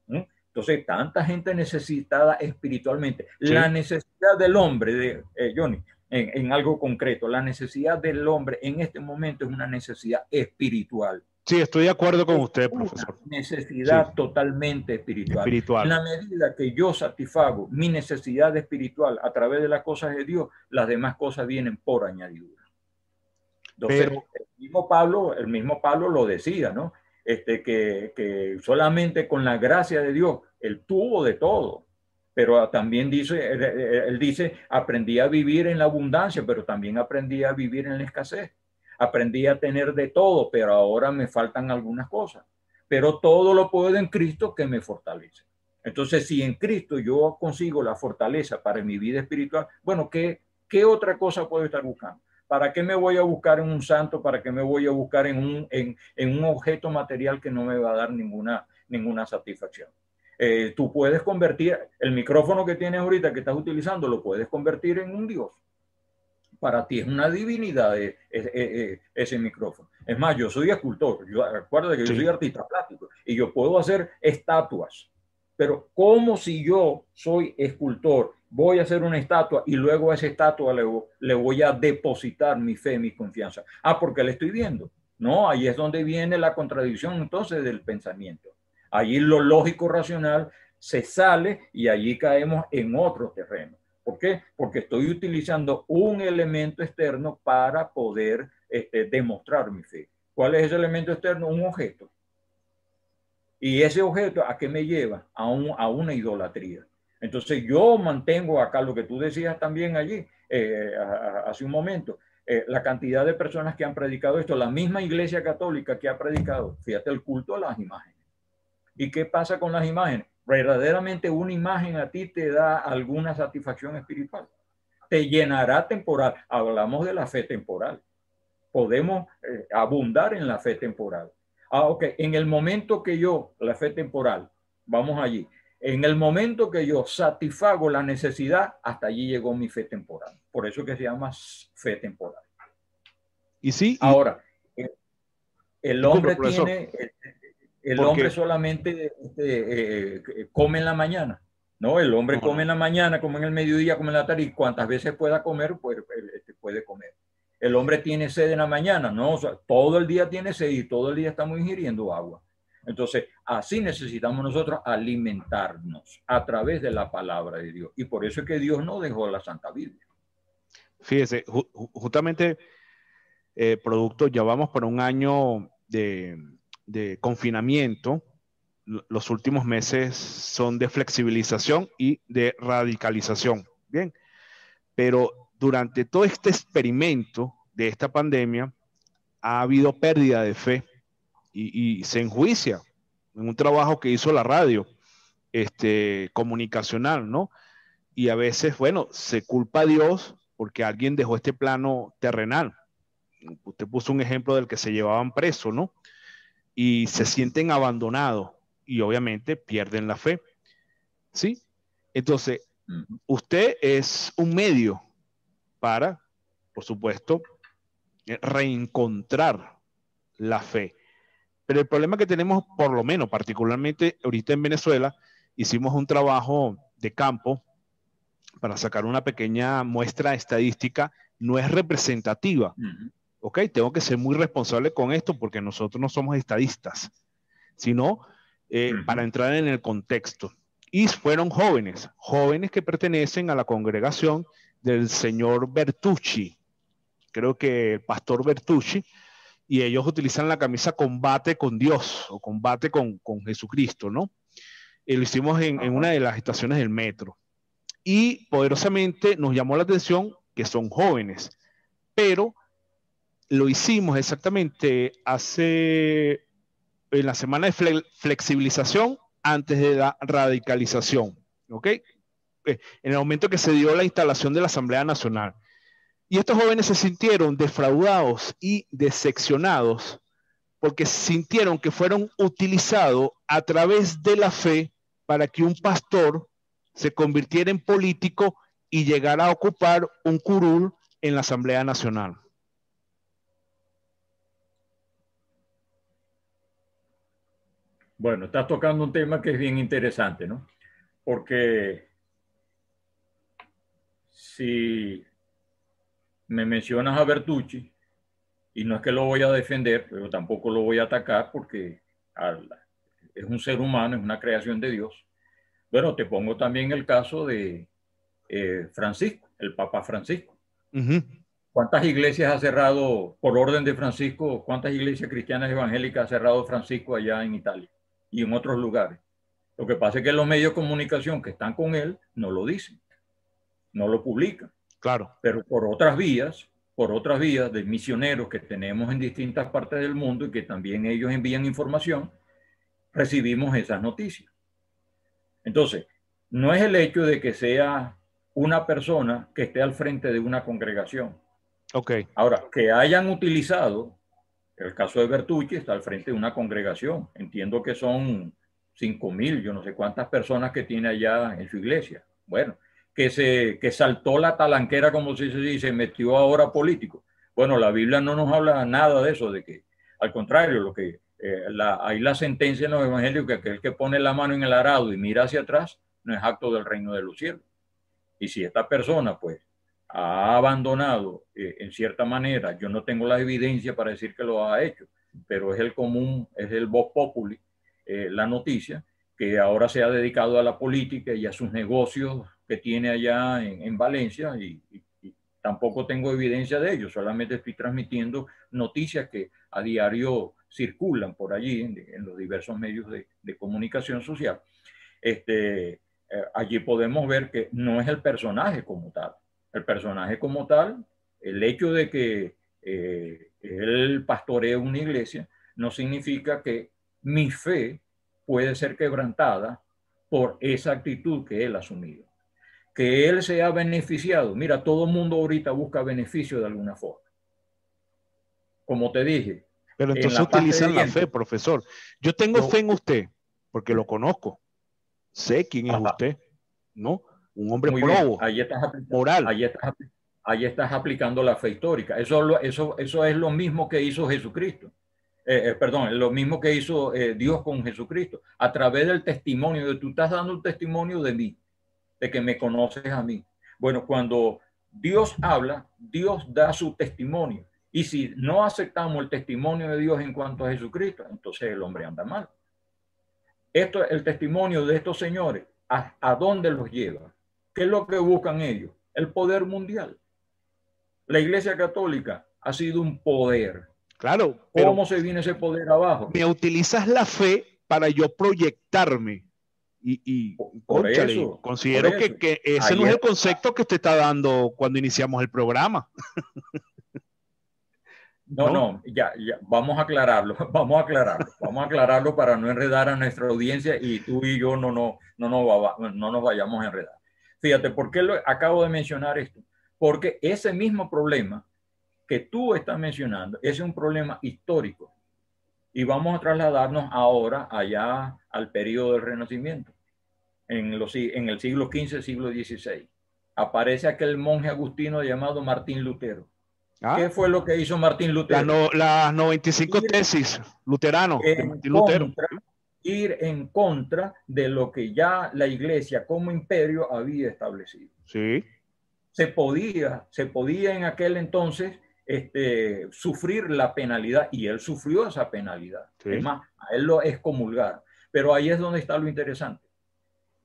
Entonces, tanta gente necesitada espiritualmente. Sí. La necesidad del hombre, Johnny, en algo concreto, la necesidad del hombre en este momento es una necesidad espiritual. Sí, estoy de acuerdo con usted, profesor. Necesidad totalmente espiritual. En la medida que yo satisfago mi necesidad espiritual a través de las cosas de Dios, las demás cosas vienen por añadidura. Entonces, pero el mismo Pablo lo decía, ¿no? Que solamente con la gracia de Dios, él tuvo de todo. Pero también él dice, aprendí a vivir en la abundancia, pero también aprendí a vivir en la escasez. Aprendí a tener de todo, pero ahora me faltan algunas cosas. Pero todo lo puedo en Cristo que me fortalece. Entonces, si en Cristo yo consigo la fortaleza para mi vida espiritual, bueno, ¿qué otra cosa puedo estar buscando? ¿Para qué me voy a buscar en un santo? ¿Para qué me voy a buscar en un objeto material que no me va a dar ninguna satisfacción? Tú puedes convertir el micrófono que tienes ahorita, que estás utilizando, lo puedes convertir en un Dios. Para ti es una divinidad ese micrófono. Es más, yo soy escultor. Recuerda que yo soy artista plástico y yo puedo hacer estatuas. Pero ¿cómo si yo soy escultor voy a hacer una estatua y luego a esa estatua le voy a depositar mi fe, mi confianza? Ah, porque la estoy viendo. No, ahí es donde viene la contradicción entonces del pensamiento. Allí lo lógico racional se sale y allí caemos en otro terreno. ¿Por qué? Porque estoy utilizando un elemento externo para poder demostrar mi fe. ¿Cuál es ese elemento externo? Un objeto. Y ese objeto, ¿a qué me lleva? A una idolatría. Entonces yo mantengo acá lo que tú decías también allí, hace un momento, la cantidad de personas que han predicado esto, la misma Iglesia Católica que ha predicado, fíjate, el culto a las imágenes. ¿Y qué pasa con las imágenes? Verdaderamente una imagen a ti te da alguna satisfacción espiritual. Te llenará temporal. Hablamos de la fe temporal. Podemos abundar en la fe temporal. Ok, en el momento que la fe temporal, vamos allí, en el momento que yo satisfago la necesidad, hasta allí llegó mi fe temporal. Por eso que se llama fe temporal. Y sí. Ahora, el hombre tiene... El hombre solamente come en la mañana, ¿no? El hombre come en la mañana, come en el mediodía, come en la tarde, y cuantas veces pueda comer, pues, puede comer. El hombre tiene sed en la mañana, ¿no? O sea, todo el día tiene sed y todo el día estamos ingiriendo agua. Entonces, así necesitamos nosotros alimentarnos a través de la palabra de Dios. Y por eso es que Dios nos dejó la Santa Biblia. Fíjese, justamente, producto, ya vamos para un año de confinamiento. Los últimos meses son de flexibilización y de radicalización. Bien, pero durante todo este experimento de esta pandemia ha habido pérdida de fe y se enjuicia en un trabajo que hizo la radio comunicacional, ¿no? Y a veces, bueno, se culpa a Dios porque alguien dejó este plano terrenal. Usted puso un ejemplo del que se llevaban preso, ¿no? Y se sienten abandonados y obviamente pierden la fe. ¿Sí? Entonces, usted es un medio para, por supuesto, reencontrar la fe. Pero el problema que tenemos, por lo menos particularmente ahorita en Venezuela, hicimos un trabajo de campo para sacar una pequeña muestra estadística, no es representativa. ¿Ok? Tengo que ser muy responsable con esto porque nosotros no somos estadistas, sino para entrar en el contexto. Y fueron jóvenes que pertenecen a la congregación del señor Bertucci, creo que el pastor Bertucci, y ellos utilizan la camisa combate con Dios o combate con Jesucristo, ¿no? Lo hicimos en una de las estaciones del metro. Y poderosamente nos llamó la atención que son jóvenes, pero lo hicimos exactamente en la semana de flexibilización antes de la radicalización, ¿ok? En el momento que se dio la instalación de la Asamblea Nacional. Y estos jóvenes se sintieron defraudados y decepcionados porque sintieron que fueron utilizados a través de la fe para que un pastor se convirtiera en político y llegara a ocupar un curul en la Asamblea Nacional. Bueno, estás tocando un tema que es bien interesante, ¿no? Porque si me mencionas a Bertucci, y no es que lo voy a defender, pero tampoco lo voy a atacar porque es un ser humano, es una creación de Dios. Bueno, te pongo también el caso de Francisco, el Papa Francisco. ¿Cuántas iglesias ha cerrado, por orden de Francisco, cuántas iglesias cristianas evangélicas ha cerrado Francisco allá en Italia y en otros lugares? Lo que pasa es que los medios de comunicación que están con él no lo dicen, no lo publican. Claro. Pero por otras vías de misioneros que tenemos en distintas partes del mundo y que también ellos envían información, recibimos esas noticias. Entonces, no es el hecho de que sea una persona que esté al frente de una congregación. Okay. Ahora, que hayan utilizado, el caso de Bertucci está al frente de una congregación. Entiendo que son 5,000, yo no sé cuántas personas que tiene allá en su iglesia. Bueno, que saltó la talanquera, como se dice, y se metió ahora político. Bueno, la Biblia no nos habla nada de eso, de que, al contrario, lo que hay la sentencia en los evangelios que aquel que pone la mano en el arado y mira hacia atrás no es acto del reino de los cielos. Y si esta persona, pues, ha abandonado, en cierta manera, yo no tengo la evidencia para decir que lo ha hecho, pero es el común, es el vox populi, la noticia, que ahora se ha dedicado a la política y a sus negocios que tiene allá en Valencia y tampoco tengo evidencia de ello, solamente estoy transmitiendo noticias que a diario circulan por allí en los diversos medios de comunicación social. Allí podemos ver que no es el personaje como tal. El personaje como tal, el hecho de que él pastoree una iglesia, no significa que mi fe puede ser quebrantada por esa actitud que él ha asumido. Que él se ha beneficiado. Mira, todo el mundo ahorita busca beneficio de alguna forma. Como te dije. Pero entonces utilizan la fe, profesor. Yo tengo fe en usted, porque lo conozco. Sé quién es usted, ¿no? Un hombre probo, moral. Ahí estás aplicando la fe histórica. Eso es lo mismo que hizo Jesucristo. Perdón, lo mismo que hizo Dios con Jesucristo. A través del testimonio, tú estás dando un testimonio de mí, de que me conoces a mí. Bueno, cuando Dios habla, Dios da su testimonio. Y si no aceptamos el testimonio de Dios en cuanto a Jesucristo, entonces el hombre anda mal. El testimonio de estos señores, ¿a dónde los lleva? ¿Qué es lo que buscan ellos? El poder mundial. La Iglesia Católica ha sido un poder. Claro. ¿Cómo se viene ese poder abajo? Me utilizas la fe para yo proyectarme. Cónchale, considero que ese no es el concepto que usted está dando cuando iniciamos el programa. No, ya, vamos a aclararlo para no enredar a nuestra audiencia y tú y yo no nos vayamos a enredar. Fíjate, ¿por qué acabo de mencionar esto? Porque ese mismo problema que tú estás mencionando es un problema histórico y vamos a trasladarnos ahora allá al periodo del Renacimiento. En el siglo XV, siglo XVI, aparece aquel monje agustino llamado Martín Lutero. ¿Qué fue lo que hizo Martín Lutero? Las 95 tesis luteranos de Martín Lutero. Ir en contra de lo que ya la Iglesia como imperio había establecido. Sí. Se podía en aquel entonces sufrir la penalidad, y él sufrió esa penalidad. Sí. Es más, a él lo excomulgaron. Pero ahí es donde está lo interesante.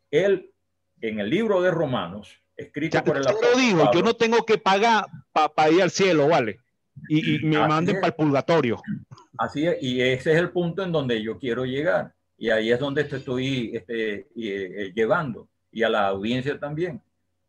Él, en el libro de Romanos, escrito ya, por el apóstol Pablo, dijo, yo no tengo que pagar para ir al cielo, ¿vale? Y me manden para el purgatorio. Así es, y ese es el punto en donde yo quiero llegar. Y ahí es donde te estoy llevando, y a la audiencia también.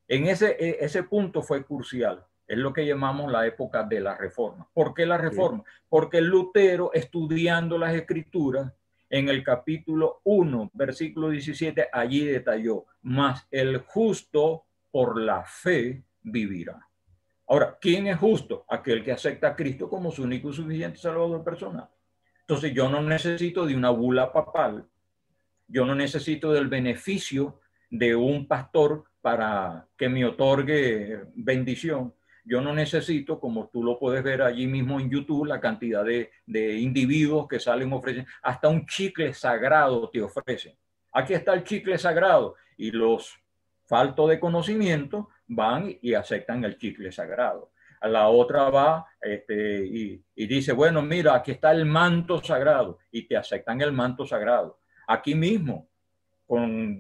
En ese punto fue crucial. Es lo que llamamos la época de la Reforma. ¿Por qué la Reforma? Sí. Porque Lutero, estudiando las Escrituras, en el capítulo 1, versículo 17, allí detalló: mas el justo por la fe vivirá. Ahora, ¿quién es justo? Aquel que acepta a Cristo como su único y suficiente Salvador personal. Entonces, yo no necesito de una bula papal, yo no necesito del beneficio de un pastor para que me otorgue bendición. Yo no necesito, como tú lo puedes ver allí mismo en YouTube, la cantidad de individuos que salen ofrecen, hasta un chicle sagrado te ofrecen. Aquí está el chicle sagrado, y los faltos de conocimiento van y aceptan el chicle sagrado. A la otra va y dice, bueno, mira, aquí está el manto sagrado, y te aceptan el manto sagrado. Aquí mismo, con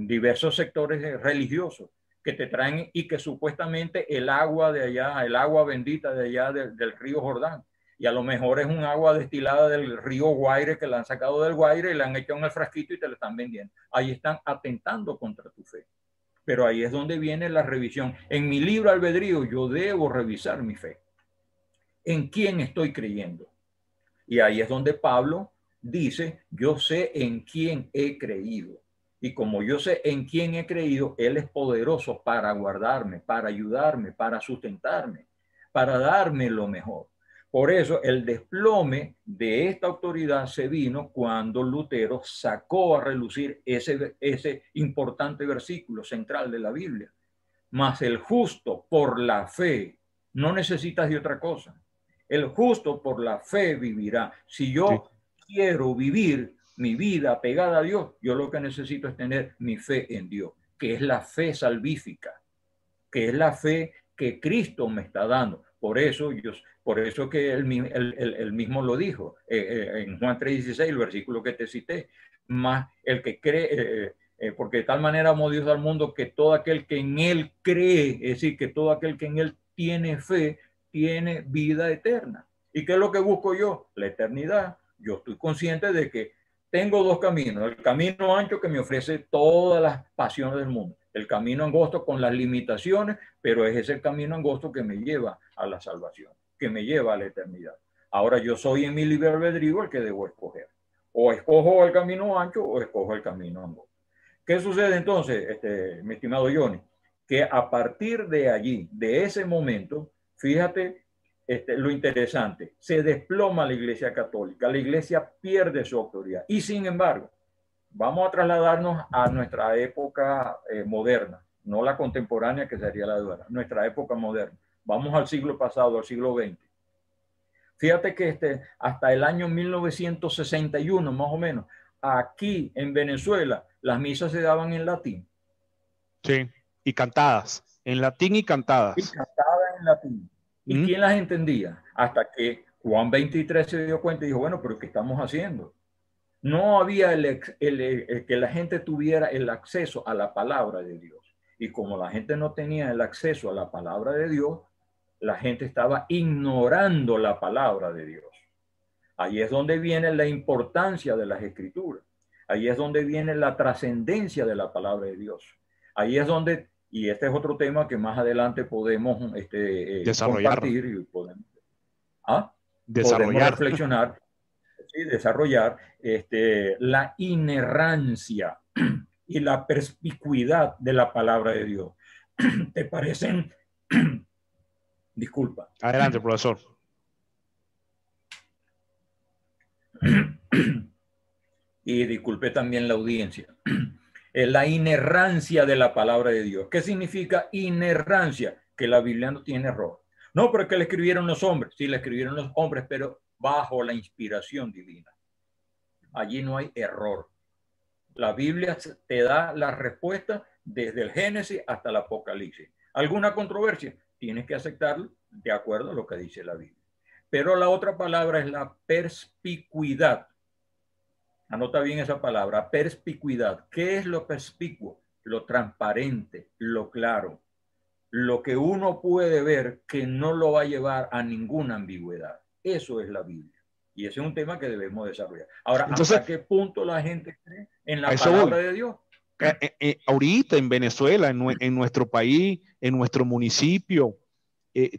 diversos sectores religiosos que te traen, y que supuestamente el agua de allá, el agua bendita de allá del río Jordán, y a lo mejor es un agua destilada del río Guaire, que la han sacado del Guaire y la han echado en el frasquito y te la están vendiendo. Ahí están atentando contra tu fe. Pero ahí es donde viene la revisión. En mi libro albedrío yo debo revisar mi fe. ¿En quién estoy creyendo? Y ahí es donde Pablo dice, yo sé en quién he creído. Y como yo sé en quién he creído, Él es poderoso para guardarme, para ayudarme, para sustentarme, para darme lo mejor. Por eso el desplome de esta autoridad se vino cuando Lutero sacó a relucir ese importante versículo central de la Biblia. Mas el justo por la fe, no necesitas de otra cosa. El justo por la fe vivirá. Si yo quiero vivir mi vida pegada a Dios, yo lo que necesito es tener mi fe en Dios, que es la fe salvífica, que es la fe que Cristo me está dando. Por eso que él mismo lo dijo en Juan 3:16, el versículo que te cité, más el que cree, porque de tal manera amó Dios al mundo que todo aquel que en Él cree, es decir, que todo aquel que en Él tiene fe, tiene vida eterna. ¿Y qué es lo que busco yo? La eternidad. Yo estoy consciente de que tengo dos caminos. El camino ancho, que me ofrece todas las pasiones del mundo. El camino angosto con las limitaciones, pero es ese camino angosto que me lleva a la salvación, que me lleva a la eternidad. Ahora yo soy en mi libre albedrío el que debo escoger. O escojo el camino ancho o escojo el camino angosto. ¿Qué sucede entonces, mi estimado Johnny? Que a partir de allí, de ese momento, fíjate lo interesante, se desploma la Iglesia Católica, la Iglesia pierde su autoridad. Y sin embargo, vamos a trasladarnos a nuestra época moderna, no la contemporánea, que sería la de ahora, nuestra época moderna. Vamos al siglo pasado, al siglo XX. Fíjate que hasta el año 1961, más o menos, aquí en Venezuela, las misas se daban en latín. Sí, y cantadas, en latín y cantadas. Y cantadas en latín. ¿Y quién las entendía? Hasta que Juan 23 se dio cuenta y dijo, bueno, pero ¿qué estamos haciendo? No había que la gente tuviera el acceso a la palabra de Dios. Y como la gente no tenía el acceso a la palabra de Dios, la gente estaba ignorando la palabra de Dios. Ahí es donde viene la importancia de las Escrituras. Ahí es donde viene la trascendencia de la palabra de Dios. Ahí es donde, y este es otro tema que más adelante podemos compartir y podemos reflexionar. Sí, desarrollar la inerrancia y la perspicuidad de la palabra de Dios. ¿Te parecen? Disculpa. Adelante, profesor. Y disculpe también la audiencia. La inerrancia de la palabra de Dios. ¿Qué significa inerrancia? Que la Biblia no tiene error. No, pero es que le escribieron los hombres. Sí, le escribieron los hombres, pero bajo la inspiración divina. Allí no hay error. La Biblia te da la respuesta desde el Génesis hasta el Apocalipsis. ¿Alguna controversia? Tienes que aceptarlo de acuerdo a lo que dice la Biblia. Pero la otra palabra es la perspicuidad. Anota bien esa palabra, perspicuidad. ¿Qué es lo perspicuo? Lo transparente, lo claro, lo que uno puede ver que no lo va a llevar a ninguna ambigüedad. Eso es la Biblia. Y ese es un tema que debemos desarrollar. Ahora, Entonces, ¿hasta qué punto la gente cree en a la eso palabra voy. de Dios? Ahorita en Venezuela, en nuestro país, en nuestro municipio,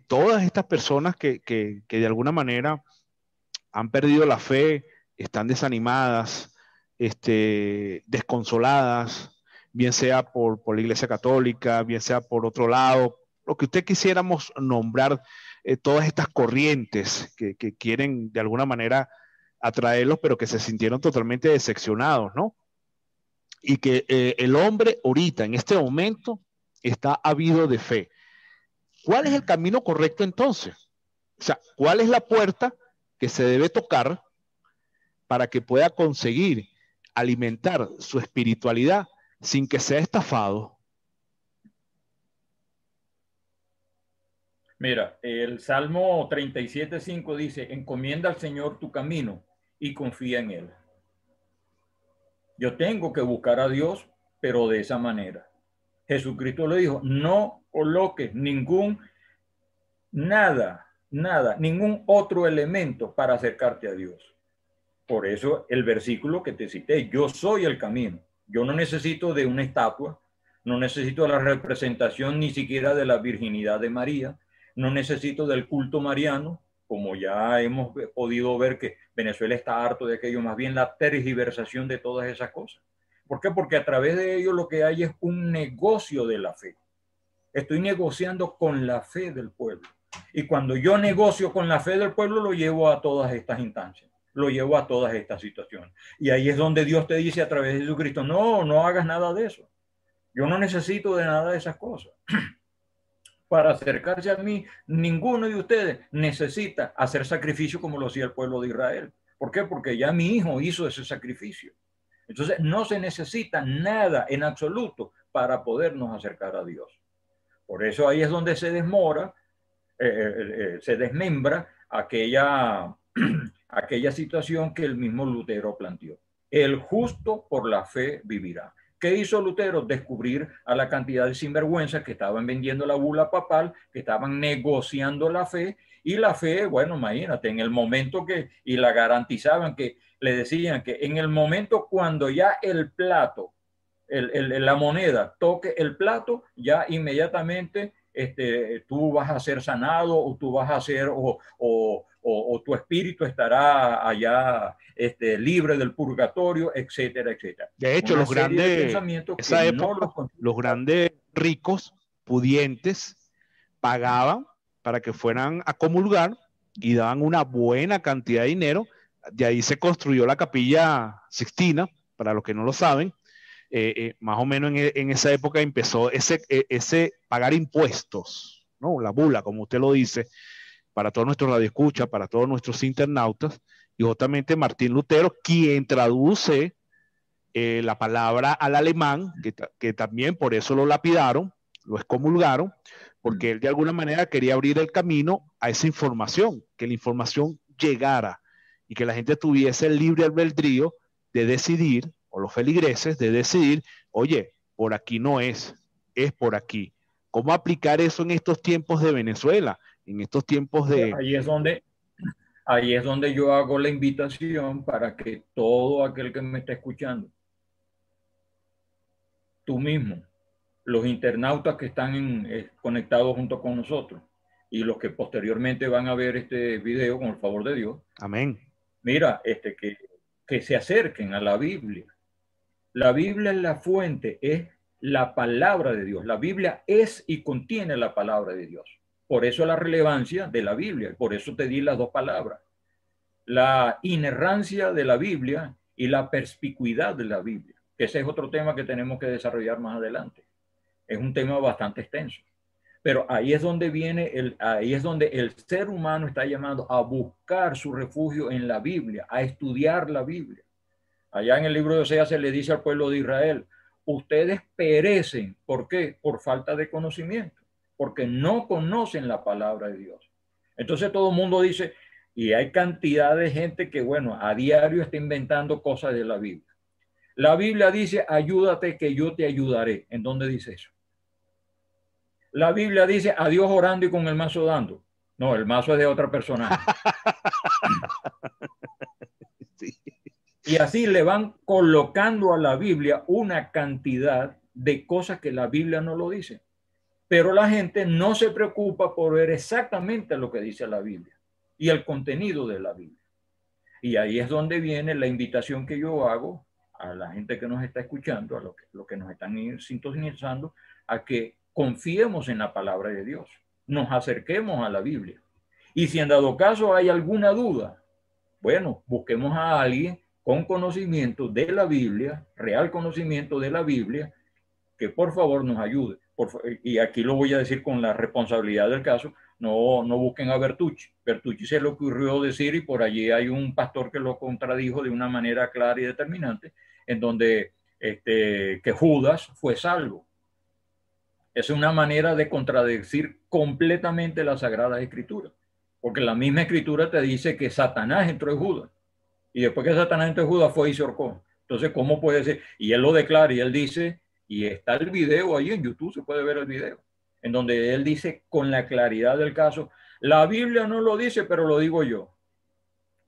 todas estas personas que de alguna manera han perdido la fe, están desanimadas, desconsoladas, bien sea por la Iglesia Católica, bien sea por otro lado, lo que usted quisiéramos nombrar, todas estas corrientes que quieren de alguna manera atraerlos, pero que se sintieron totalmente decepcionados, ¿no? Y que el hombre ahorita, en este momento, está ávido de fe. ¿Cuál es el camino correcto entonces? O sea, ¿cuál es la puerta que se debe tocar para que pueda conseguir alimentar su espiritualidad sin que sea estafado? Mira, el Salmo 37:5 dice, encomienda al Señor tu camino y confía en Él. Yo tengo que buscar a Dios, pero de esa manera. Jesucristo le dijo, no coloques ningún otro elemento para acercarte a Dios. Por eso el versículo que te cité, yo soy el camino. Yo no necesito de una estatua, no necesito la representación ni siquiera de la virginidad de María, no necesito del culto mariano, como ya hemos podido ver que Venezuela está harto de aquello, más bien la tergiversación de todas esas cosas. ¿Por qué? Porque a través de ello lo que hay es un negocio de la fe. Estoy negociando con la fe del pueblo. Y cuando yo negocio con la fe del pueblo, lo llevo a todas estas instancias, lo llevo a todas estas situaciones. Y ahí es donde Dios te dice a través de Jesucristo, no, no hagas nada de eso. Yo no necesito de nada de esas cosas. Para acercarse a mí, ninguno de ustedes necesita hacer sacrificio como lo hacía el pueblo de Israel. ¿Por qué? Porque ya mi hijo hizo ese sacrificio. Entonces, no se necesita nada en absoluto para podernos acercar a Dios. Por eso ahí es donde se se desmembra aquella situación que el mismo Lutero planteó. El justo por la fe vivirá. ¿Qué hizo Lutero? Descubrir a la cantidad de sinvergüenzas que estaban vendiendo la bula papal, que estaban negociando la fe, y la fe, bueno, imagínate, en el momento y la garantizaban, que le decían que en el momento cuando ya el plato, la moneda toque el plato, ya inmediatamente tú vas a ser sanado, o tú vas a ser, o tu espíritu estará allá libre del purgatorio, etcétera, etcétera. De hecho, Una serie de pensamientos que esa no época, los... los grandes ricos, pudientes, pagaban para que fueran a comulgar y daban una buena cantidad de dinero. De ahí se construyó la Capilla Sixtina, para los que no lo saben. Más o menos en esa época empezó ese pagar impuestos, ¿no? La bula, como usted lo dice, para todos nuestros radioescuchas, para todos nuestros internautas, y justamente Martín Lutero, quien traduce la palabra al alemán, que también por eso lo lapidaron, lo excomulgaron, porque él de alguna manera quería abrir el camino a esa información, que la información llegara y que la gente tuviese el libre albedrío de decidir, o los feligreses, de decidir, oye, por aquí no es por aquí. ¿Cómo aplicar eso en estos tiempos de Venezuela? En estos tiempos de... Ahí es donde yo hago la invitación para que todo aquel que me está escuchando, tú mismo, los internautas que están conectados junto con nosotros y los que posteriormente van a ver este video, con el favor de Dios. Amén. Mira, que se acerquen a la Biblia. La Biblia es la fuente, es la palabra de Dios. La Biblia es y contiene la palabra de Dios. Por eso la relevancia de la Biblia. Por eso te di las dos palabras. La inerrancia de la Biblia y la perspicuidad de la Biblia. Ese es otro tema que tenemos que desarrollar más adelante. Es un tema bastante extenso. Pero ahí es donde ahí es donde el ser humano está llamado a buscar su refugio en la Biblia, a estudiar la Biblia. Allá en el libro de Oseas se le dice al pueblo de Israel, ustedes perecen. ¿Por qué? Por falta de conocimiento, porque no conocen la palabra de Dios. Entonces todo el mundo dice, y hay cantidad de gente que, bueno, a diario está inventando cosas de la Biblia. La Biblia dice, ayúdate que yo te ayudaré. ¿En dónde dice eso? La Biblia dice, a Dios orando y con el mazo dando. No, el mazo es de otra persona. Sí. Y así le van colocando a la Biblia una cantidad de cosas que la Biblia no lo dice. Pero la gente no se preocupa por ver exactamente lo que dice la Biblia y el contenido de la Biblia. Y ahí es donde viene la invitación que yo hago a la gente que nos está escuchando, a los que nos están sintonizando, a que confiemos en la palabra de Dios, nos acerquemos a la Biblia. Y si en dado caso hay alguna duda, bueno, busquemos a alguien con conocimiento de la Biblia, real conocimiento de la Biblia, que por favor nos ayude. Y aquí lo voy a decir con la responsabilidad del caso, no busquen a Bertucci. Bertucci se le ocurrió decir, y por allí hay un pastor que lo contradijo de una manera clara y determinante, en donde que Judas fue salvo. Es una manera de contradecir completamente la Sagrada Escritura, porque la misma Escritura te dice que Satanás entró en Judas, y después que Satanás entró en Judas fue y se ahorcó. Entonces, ¿cómo puede ser? Y él lo declara, y él dice, y está el video ahí en YouTube, se puede ver el video, en donde él dice con la claridad del caso, la Biblia no lo dice, pero lo digo yo.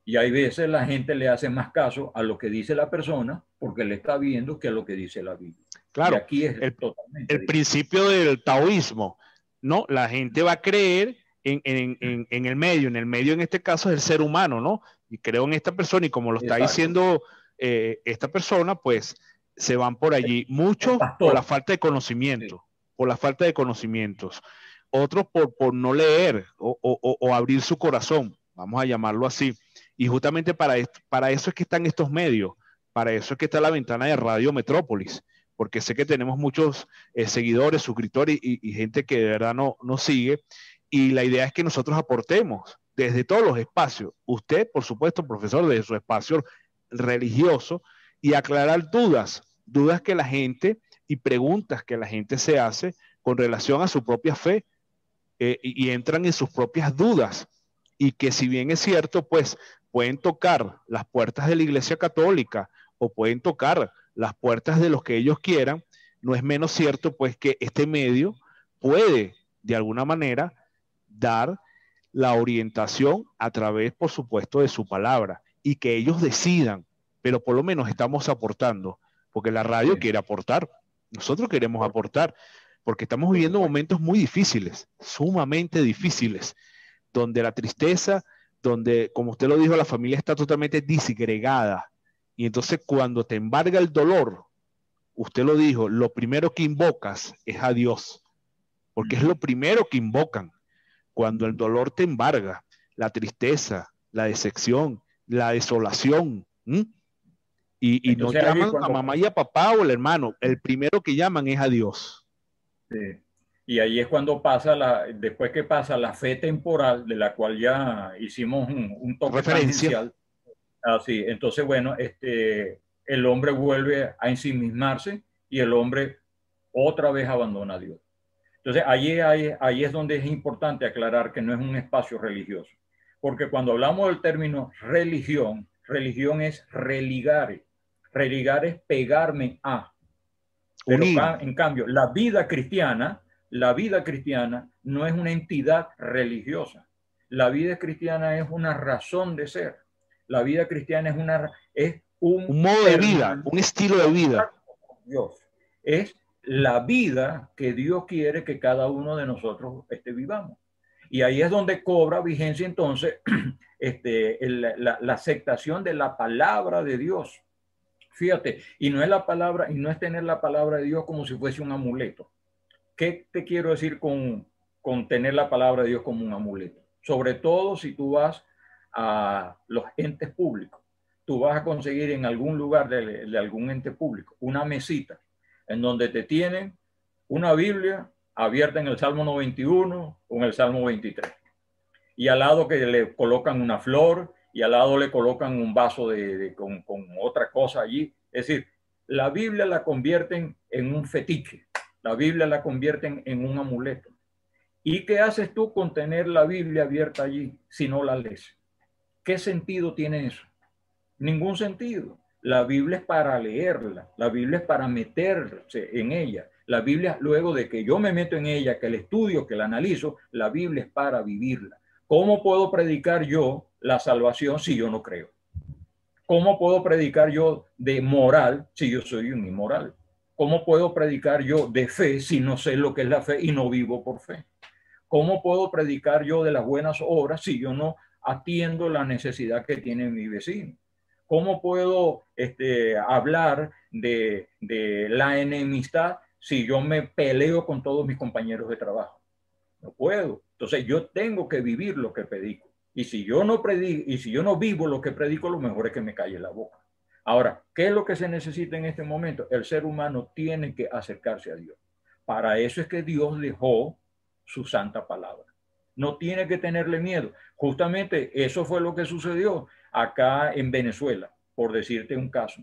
Y hay veces la gente le hace más caso a lo que dice la persona porque le está viendo que a lo que dice la Biblia. Claro, y aquí es totalmente el principio del taoísmo, ¿no? La gente va a creer en el medio. En el medio, en este caso, es el ser humano, ¿no? Y creo en esta persona, y como lo está diciendo esta persona, pues se van por allí. Muchos por la falta de conocimiento, sí. Por la falta de conocimientos. Otros por no leer o abrir su corazón, vamos a llamarlo así. Y justamente para eso es que están estos medios, para eso es que está la ventana de Radio Metrópolis, porque sé que tenemos muchos seguidores, suscriptores y gente que de verdad nos sigue. Y la idea es que nosotros aportemos desde todos los espacios. Usted, por supuesto, profesor, desde su espacio religioso, y aclarar dudas que la gente y preguntas que la gente se hace con relación a su propia fe y entran en sus propias dudas. Y que si bien es cierto, pues pueden tocar las puertas de la Iglesia Católica o pueden tocar las puertas de los que ellos quieran, no es menos cierto pues que este medio puede de alguna manera dar la orientación a través, por supuesto, de su palabra y que ellos decidan, pero por lo menos estamos aportando, porque la radio quiere aportar, nosotros queremos aportar, porque estamos viviendo momentos muy difíciles, sumamente difíciles, donde la tristeza, donde, como usted lo dijo, la familia está totalmente disgregada. Y entonces cuando te embarga el dolor, usted lo dijo, lo primero que invocas es a Dios, porque es lo primero que invocan. Cuando el dolor te embarga, la tristeza, la decepción, la desolación, y no llaman a mamá y a papá o al hermano, el primero que llaman es a Dios. Sí. Y ahí es cuando pasa después que pasa la fe temporal, de la cual ya hicimos un toque tangencial. Así, entonces, bueno, el hombre vuelve a ensimismarse y el hombre otra vez abandona a Dios. Entonces, ahí es donde es importante aclarar que no es un espacio religioso. Porque cuando hablamos del término religión es religare. Religare es pegarme a. Pero en cambio, la vida cristiana no es una entidad religiosa. La vida cristiana es una razón de ser. La vida cristiana es un modo de vida, un estilo de vida. Dios. Es la vida que Dios quiere que cada uno de nosotros vivamos. Y ahí es donde cobra vigencia entonces la aceptación de la palabra de Dios. Fíjate, y no es tener la palabra de Dios como si fuese un amuleto. ¿Qué te quiero decir con tener la palabra de Dios como un amuleto? Sobre todo si tú vas a los entes públicos. Tú vas a conseguir en algún lugar de algún ente público una mesita en donde te tienen una Biblia abierta en el Salmo 91 o en el Salmo 23. Y al lado que le colocan una flor y al lado le colocan un vaso con otra cosa allí. Es decir, la Biblia la convierten en un fetiche, la Biblia la convierten en un amuleto. ¿Y qué haces tú con tener la Biblia abierta allí si no la lees? ¿Qué sentido tiene eso? Ningún sentido. La Biblia es para leerla, la Biblia es para meterse en ella. La Biblia, luego de que yo me meto en ella, que la estudio, que la analizo, la Biblia es para vivirla. ¿Cómo puedo predicar yo la salvación si yo no creo? ¿Cómo puedo predicar yo de moral si yo soy un inmoral? ¿Cómo puedo predicar yo de fe si no sé lo que es la fe y no vivo por fe? ¿Cómo puedo predicar yo de las buenas obras si yo no atiendo la necesidad que tiene mi vecino? ¿Cómo puedo hablar de la enemistad si yo me peleo con todos mis compañeros de trabajo? No puedo. Entonces yo tengo que vivir lo que predico. Y si yo no predico, y si yo no vivo lo que predico, lo mejor es que me calle la boca. Ahora, ¿qué es lo que se necesita en este momento? El ser humano tiene que acercarse a Dios. Para eso es que Dios dejó su santa palabra. No tiene que tenerle miedo. Justamente eso fue lo que sucedió acá en Venezuela, por decirte un caso,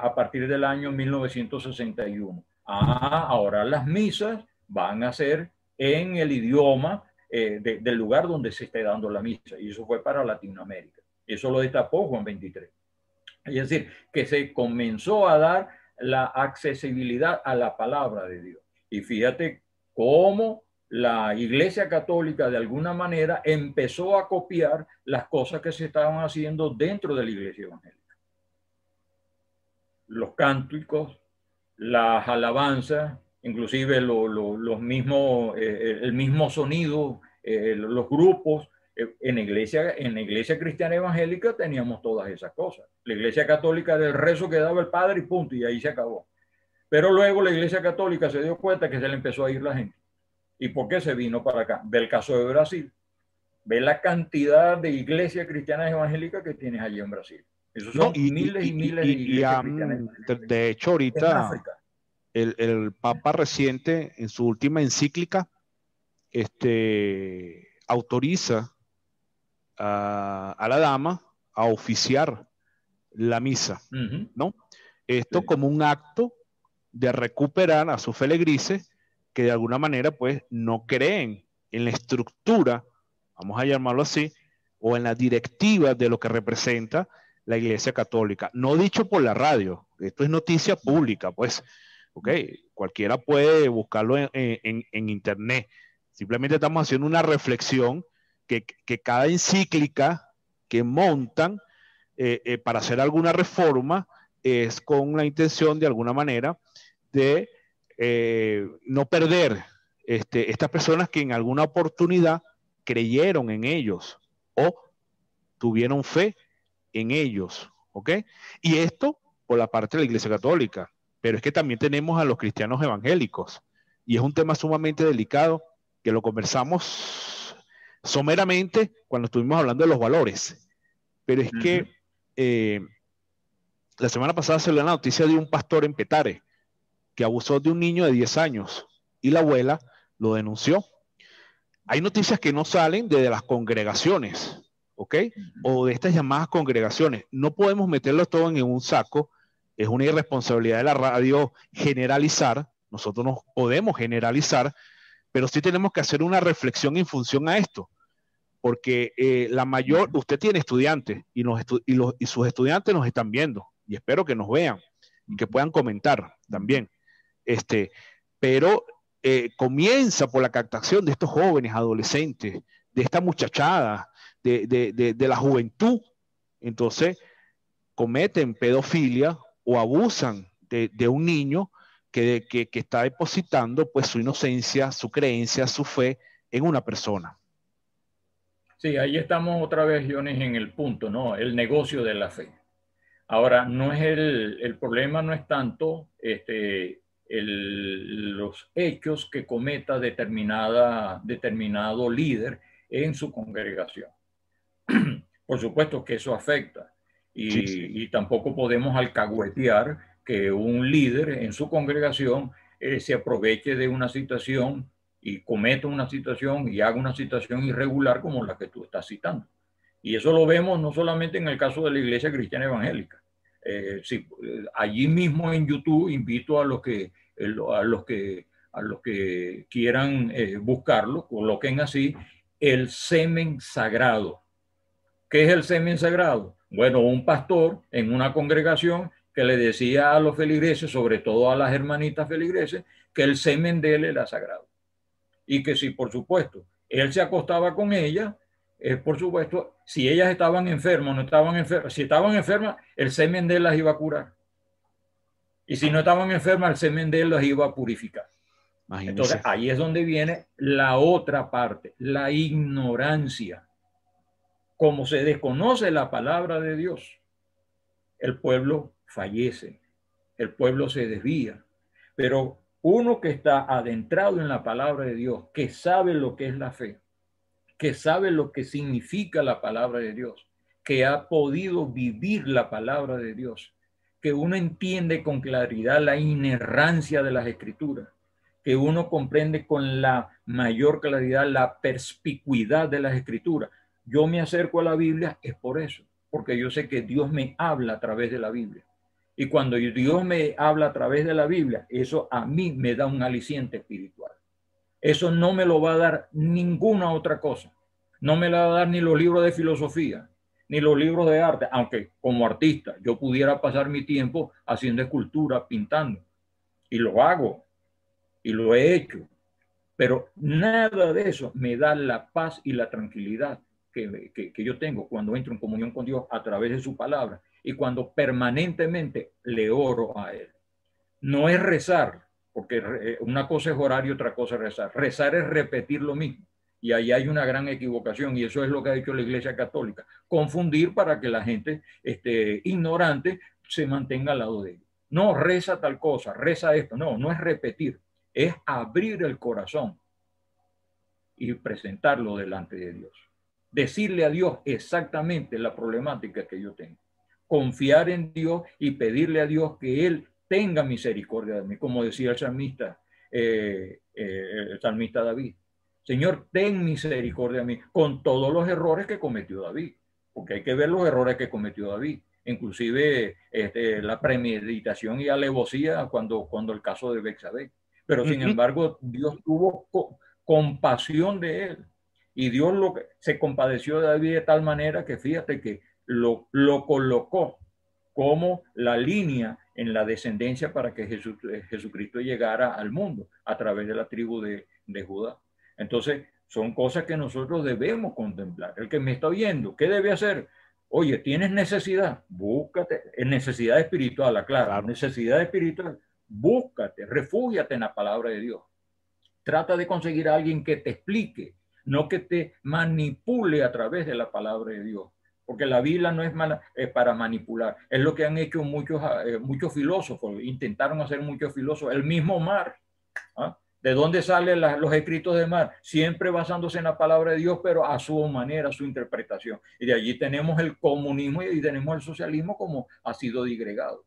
a partir del año 1961. Ahora las misas van a ser en el idioma del lugar donde se esté dando la misa. Y eso fue para Latinoamérica. Eso lo destapó Juan 23. Es decir, que se comenzó a dar la accesibilidad a la palabra de Dios. Y fíjate cómo la Iglesia Católica de alguna manera empezó a copiar las cosas que se estaban haciendo dentro de la Iglesia Evangélica. Los cánticos, las alabanzas, inclusive los mismos, el mismo sonido, los grupos. En la iglesia cristiana evangélica teníamos todas esas cosas. La iglesia católica era el rezo que daba el padre y punto, y ahí se acabó. Pero luego la iglesia católica se dio cuenta que se le empezó a ir la gente. ¿Y por qué se vino para acá? Ve el caso de Brasil. Ve la cantidad de iglesias cristianas evangélicas que tienes allí en Brasil. Esos son miles y miles de iglesias cristianas. De hecho, ahorita el Papa reciente, en su última encíclica, autoriza a la dama a oficiar la misa, ¿no? Esto como un acto de recuperar a sus feligreses que de alguna manera pues no creen en la estructura, vamos a llamarlo así, o en la directiva de lo que representa la Iglesia Católica. No dicho por la radio, esto es noticia pública, pues, ok, cualquiera puede buscarlo en internet. Simplemente estamos haciendo una reflexión que cada encíclica que montan para hacer alguna reforma es con la intención de alguna manera de no perder estas personas que en alguna oportunidad creyeron en ellos o tuvieron fe en ellos, ¿ok? Y esto por la parte de la Iglesia Católica, pero es que también tenemos a los cristianos evangélicos y es un tema sumamente delicado que lo conversamos someramente cuando estuvimos hablando de los valores, pero es que la semana pasada se dio la noticia de un pastor en Petare que abusó de un niño de 10 años y la abuela lo denunció. Hay noticias que no salen de las congregaciones, ¿ok? O de estas llamadas congregaciones. No podemos meterlo todo en un saco. Es una irresponsabilidad de la radio generalizar. Nosotros no podemos generalizar, pero sí tenemos que hacer una reflexión en función a esto. Porque usted tiene estudiantes y sus estudiantes nos están viendo y espero que nos vean y que puedan comentar también. Pero comienza por la captación de estos jóvenes, adolescentes, de esta muchachada, de la juventud. Entonces, cometen pedofilia o abusan de un niño que está depositando pues su inocencia, su creencia, su fe en una persona. Sí, ahí estamos otra vez, Jones, en el punto, ¿no? El negocio de la fe. Ahora, no es el problema no es tanto los hechos que cometa determinado líder en su congregación. Por supuesto que eso afecta y tampoco podemos alcahuetear que un líder en su congregación se aproveche de una situación y cometa una situación y haga una situación irregular como la que tú estás citando. Y eso lo vemos no solamente en el caso de la Iglesia Cristiana Evangélica. Sí, allí mismo en YouTube invito a los que quieran buscarlo, coloquen así el semen sagrado. ¿Qué es el semen sagrado? Bueno, un pastor en una congregación que le decía a los feligreses, sobre todo a las hermanitas feligreses, que el semen de él era sagrado. Y que si, por supuesto, él se acostaba con ella, por supuesto, si ellas estaban enfermas o no estaban enfermas, si estaban enfermas, el semen de él las iba a curar. Y si no estaban enfermas, el semen de él las iba a purificar. Imagínese. Entonces, ahí es donde viene la otra parte, la ignorancia. Como se desconoce la palabra de Dios, el pueblo fallece, el pueblo se desvía. Pero uno que está adentrado en la palabra de Dios, que sabe lo que es la fe, que sabe lo que significa la palabra de Dios, que ha podido vivir la palabra de Dios, que uno entiende con claridad la inerrancia de las escrituras, que uno comprende con la mayor claridad la perspicuidad de las escrituras. Yo me acerco a la Biblia es por eso, porque yo sé que Dios me habla a través de la Biblia. Y cuando Dios me habla a través de la Biblia, eso a mí me da un aliciente espiritual. Eso no me lo va a dar ninguna otra cosa. No me lo va a dar ni los libros de filosofía, ni los libros de arte, aunque como artista yo pudiera pasar mi tiempo haciendo escultura, pintando. Y lo hago, y lo he hecho. Pero nada de eso me da la paz y la tranquilidad que yo tengo cuando entro en comunión con Dios a través de su palabra y cuando permanentemente le oro a Él. No es rezar, porque una cosa es orar y otra cosa es rezar. Rezar es repetir lo mismo. Y ahí hay una gran equivocación y eso es lo que ha hecho la Iglesia Católica. Confundir para que la gente ignorante se mantenga al lado de ellos. No, reza tal cosa, reza esto. No, no es repetir, es abrir el corazón y presentarlo delante de Dios. Decirle a Dios exactamente la problemática que yo tengo. Confiar en Dios y pedirle a Dios que Él tenga misericordia de mí, como decía el salmista David. Señor, ten misericordia de mí, con todos los errores que cometió David, porque hay que ver los errores que cometió David, inclusive la premeditación y alevosía cuando el caso de Betsabé. Pero sin embargo, Dios tuvo compasión de él y Dios se compadeció de David de tal manera que fíjate que lo colocó como la línea en la descendencia para que Jesucristo llegara al mundo a través de la tribu de Judá. Entonces, son cosas que nosotros debemos contemplar. El que me está oyendo, ¿qué debe hacer? Oye, ¿tienes necesidad? Búscate. Necesidad espiritual, claro. Necesidad espiritual. Búscate, refúgiate en la palabra de Dios. Trata de conseguir a alguien que te explique, no que te manipule a través de la palabra de Dios. Porque la Biblia no es para manipular. Es lo que han hecho muchos filósofos. Intentaron hacer muchos filósofos. El mismo Marx. ¿Ah? ¿De dónde salen los escritos de Marx? Siempre basándose en la palabra de Dios, pero a su manera, a su interpretación. Y de allí tenemos el comunismo y tenemos el socialismo como ha sido digregado.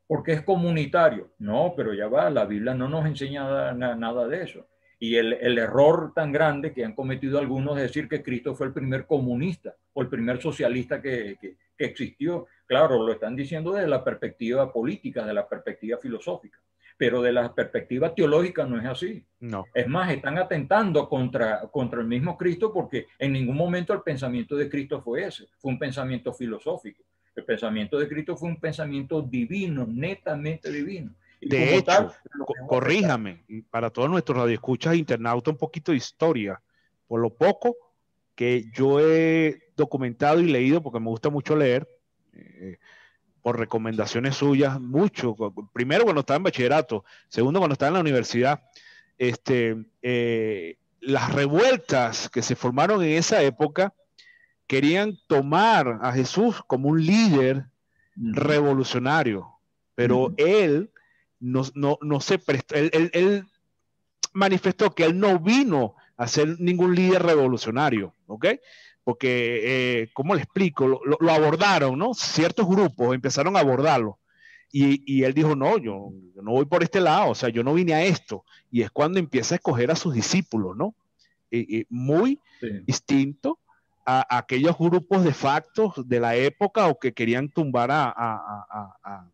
Porque es comunitario. No, pero ya va, la Biblia no nos enseña nada de eso. Y el error tan grande que han cometido algunos de decir que Cristo fue el primer comunista o el primer socialista que existió. Claro, lo están diciendo desde la perspectiva política, de la perspectiva filosófica. Pero de la perspectiva teológica no es así. No. Es más, están atentando contra el mismo Cristo porque en ningún momento el pensamiento de Cristo fue ese. Fue un pensamiento filosófico. El pensamiento de Cristo fue un pensamiento divino, netamente divino. De hecho, corríjame, para todos nuestros radioescuchas internautas, un poquito de historia. Por lo poco que yo he documentado y leído, porque me gusta mucho leer, por recomendaciones suyas, mucho. Primero cuando estaba en bachillerato, segundo cuando estaba en la universidad. Las revueltas que se formaron en esa época querían tomar a Jesús como un líder revolucionario, pero él no se prestó, él manifestó que él no vino a ser ningún líder revolucionario, ¿ok? Porque, ¿cómo le explico? Lo abordaron, ¿no? Ciertos grupos empezaron a abordarlo Y él dijo, no, yo no voy por este lado, o sea, yo no vine a esto. Y es cuando empieza a escoger a sus discípulos, ¿no? Muy distinto a aquellos grupos de factos de la época o que querían tumbar a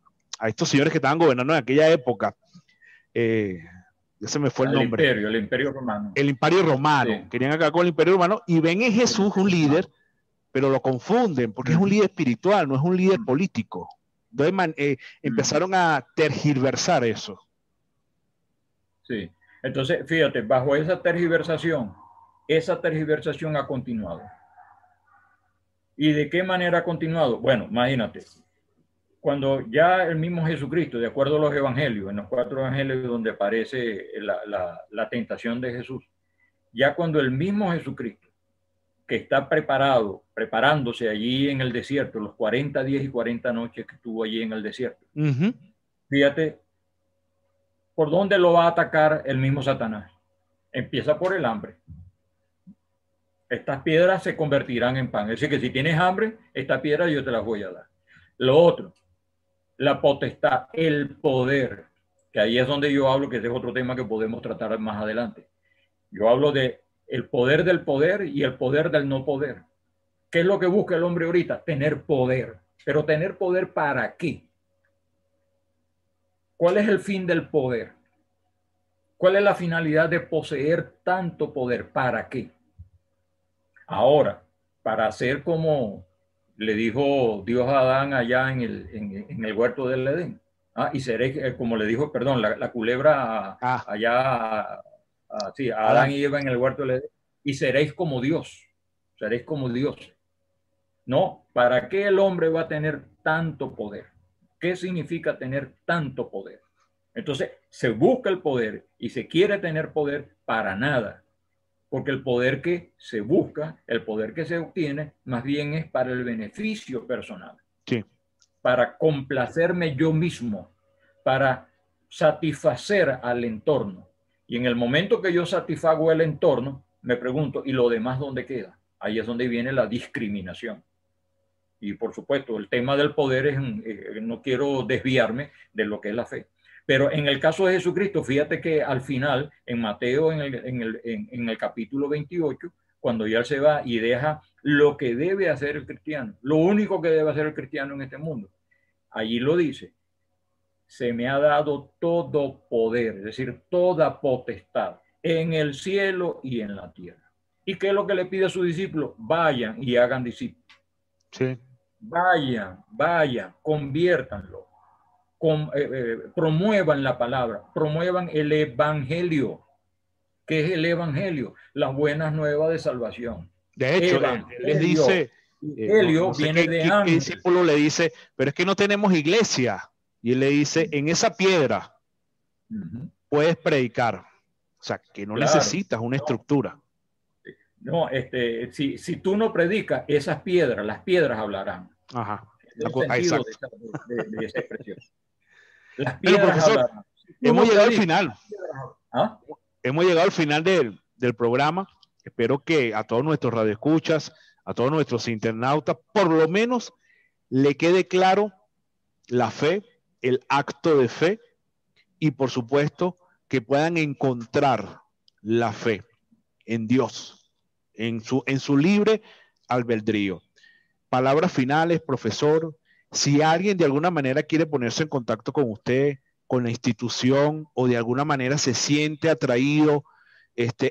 estos señores que estaban gobernando en aquella época. Ya se me fue el nombre. El Imperio Romano. El Imperio Romano. Sí. Querían acabar con el Imperio Romano y ven en Jesús un líder, pero lo confunden porque es un líder espiritual, no es un líder político. Entonces empezaron a tergiversar eso. Sí. Entonces, fíjate, bajo esa tergiversación ha continuado. ¿Y de qué manera ha continuado? Bueno, imagínate, cuando ya el mismo Jesucristo, de acuerdo a los evangelios, en los 4 evangelios donde aparece la tentación de Jesús, ya cuando el mismo Jesucristo, que está preparándose allí en el desierto, los 40 días y 40 noches que estuvo allí en el desierto, fíjate, ¿por dónde lo va a atacar el mismo Satanás? Empieza por el hambre. Estas piedras se convertirán en pan. Es decir, que si tienes hambre, esta piedra yo te las voy a dar. Lo otro, la potestad, el poder, que ahí es donde yo hablo, que ese es otro tema que podemos tratar más adelante. Yo hablo de el poder del poder y el poder del no poder. ¿Qué es lo que busca el hombre ahorita? Tener poder. Pero ¿tener poder para qué? ¿Cuál es el fin del poder? ¿Cuál es la finalidad de poseer tanto poder? ¿Para qué? Ahora, para hacer como le dijo Dios a Adán allá en el huerto del Edén. Y seréis, como le dijo, perdón, la culebra allá, sí, a Adán y Eva en el huerto del Edén. Y seréis como Dios. Seréis como Dios. No, ¿para qué el hombre va a tener tanto poder? ¿Qué significa tener tanto poder? Entonces, se busca el poder y se quiere tener poder para nada. Porque el poder que se busca, el poder que se obtiene, más bien es para el beneficio personal. Sí. Para complacerme yo mismo, para satisfacer al entorno. Y en el momento que yo satisfago el entorno, me pregunto, ¿y lo demás dónde queda? Ahí es donde viene la discriminación. Y por supuesto, el tema del poder es, no quiero desviarme de lo que es la fe. Pero en el caso de Jesucristo, fíjate que al final, en Mateo, en el capítulo 28, cuando ya él se va y deja lo que debe hacer el cristiano, lo único que debe hacer el cristiano en este mundo, allí lo dice, se me ha dado todo poder, es decir, toda potestad, en el cielo y en la tierra. ¿Y qué es lo que le pide a sus discípulos? Vayan y hagan discípulos. Sí. Vayan, conviértanlo. Promuevan la palabra, promuevan el evangelio. ¿Qué es el evangelio? Las buenas nuevas de salvación. De hecho, él les dice, no sé viene de ¿qué discípulo le dice? Pero es que no tenemos iglesia. Y él le dice, en esa piedra puedes predicar. O sea, que no necesitas una estructura. No, si tú no predicas, las piedras hablarán. Ajá. Exacto. De esa expresión. Las piedras, pero profesor, hablarán. Hemos llegado al final. Hemos llegado al final del programa. Espero que a todos nuestros radioescuchas, a todos nuestros internautas, por lo menos le quede claro la fe, el acto de fe, y por supuesto que puedan encontrar la fe en Dios, en su libre albedrío. Palabras finales, profesor. Si alguien de alguna manera quiere ponerse en contacto con usted, con la institución, o de alguna manera se siente atraído,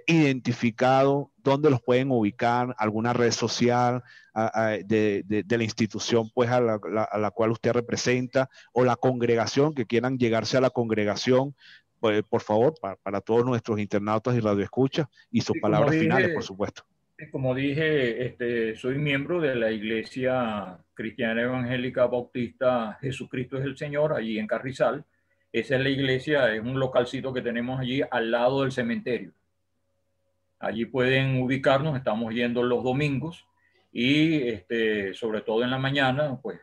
identificado, ¿dónde los pueden ubicar? ¿Alguna red social de la institución pues, a la cual usted representa, o la congregación, que quieran llegarse a la congregación? Pues, por favor, para todos nuestros internautas y radioescuchas, y sus palabras finales, por supuesto. Como dije, soy miembro de la Iglesia Cristiana Evangélica Bautista Jesucristo es el Señor, allí en Carrizal. Esa es la iglesia, es un localcito que tenemos allí al lado del cementerio. Allí pueden ubicarnos, estamos yendo los domingos y sobre todo en la mañana, pues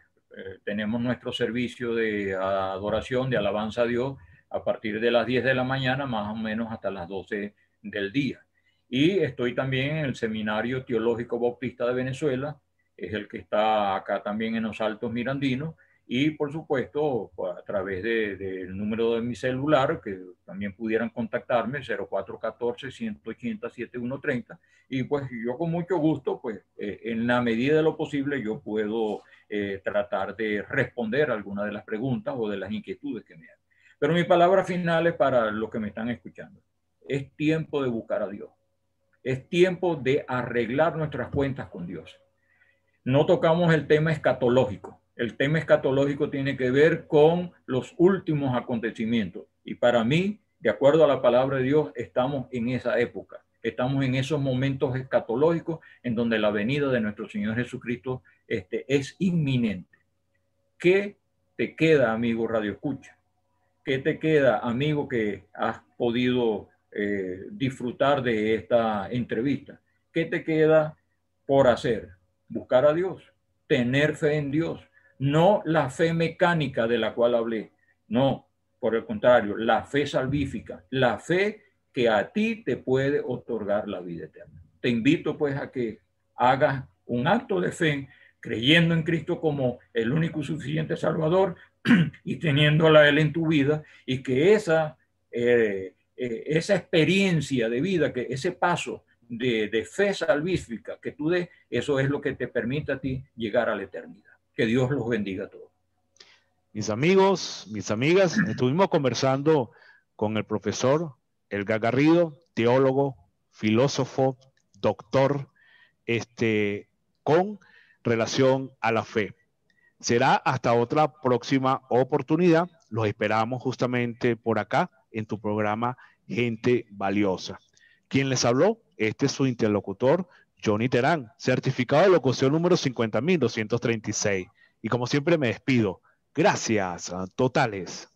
tenemos nuestro servicio de adoración, de alabanza a Dios, a partir de las 10 de la mañana, más o menos hasta las 12 del día. Y estoy también en el Seminario Teológico Bautista de Venezuela, es el que está acá también en los Altos Mirandinos, y por supuesto a través del número de mi celular, que también pudieran contactarme, 0414-180-7130, y pues yo con mucho gusto, pues en la medida de lo posible yo puedo tratar de responder algunas de las preguntas o de las inquietudes que me hagan. Pero mi palabra final es para los que me están escuchando. Es tiempo de buscar a Dios. Es tiempo de arreglar nuestras cuentas con Dios. No tocamos el tema escatológico. El tema escatológico tiene que ver con los últimos acontecimientos. Y para mí, de acuerdo a la palabra de Dios, estamos en esa época. Estamos en esos momentos escatológicos en donde la venida de nuestro Señor Jesucristo es inminente. ¿Qué te queda, amigo Radio Escucha? ¿Qué te queda, amigo, que has podido disfrutar de esta entrevista? ¿Qué te queda por hacer? Buscar a Dios, tener fe en Dios, no la fe mecánica de la cual hablé, no, por el contrario, la fe salvífica, la fe que a ti te puede otorgar la vida eterna. Te invito pues a que hagas un acto de fe creyendo en Cristo como el único y suficiente Salvador y teniéndola a Él en tu vida, y que esa experiencia de vida, que ese paso de fe salvífica que tú des, eso es lo que te permite a ti llegar a la eternidad. Que Dios los bendiga a todos. Mis amigos, mis amigas, estuvimos conversando con el profesor Edgar Garrido, teólogo, filósofo, doctor, con relación a la fe. Será hasta otra próxima oportunidad. Los esperamos justamente por acá en tu programa Gente Valiosa. ¿Quién les habló? Este es su interlocutor, Johnny Terán, certificado de locución número 50.236. Y como siempre me despido. Gracias totales.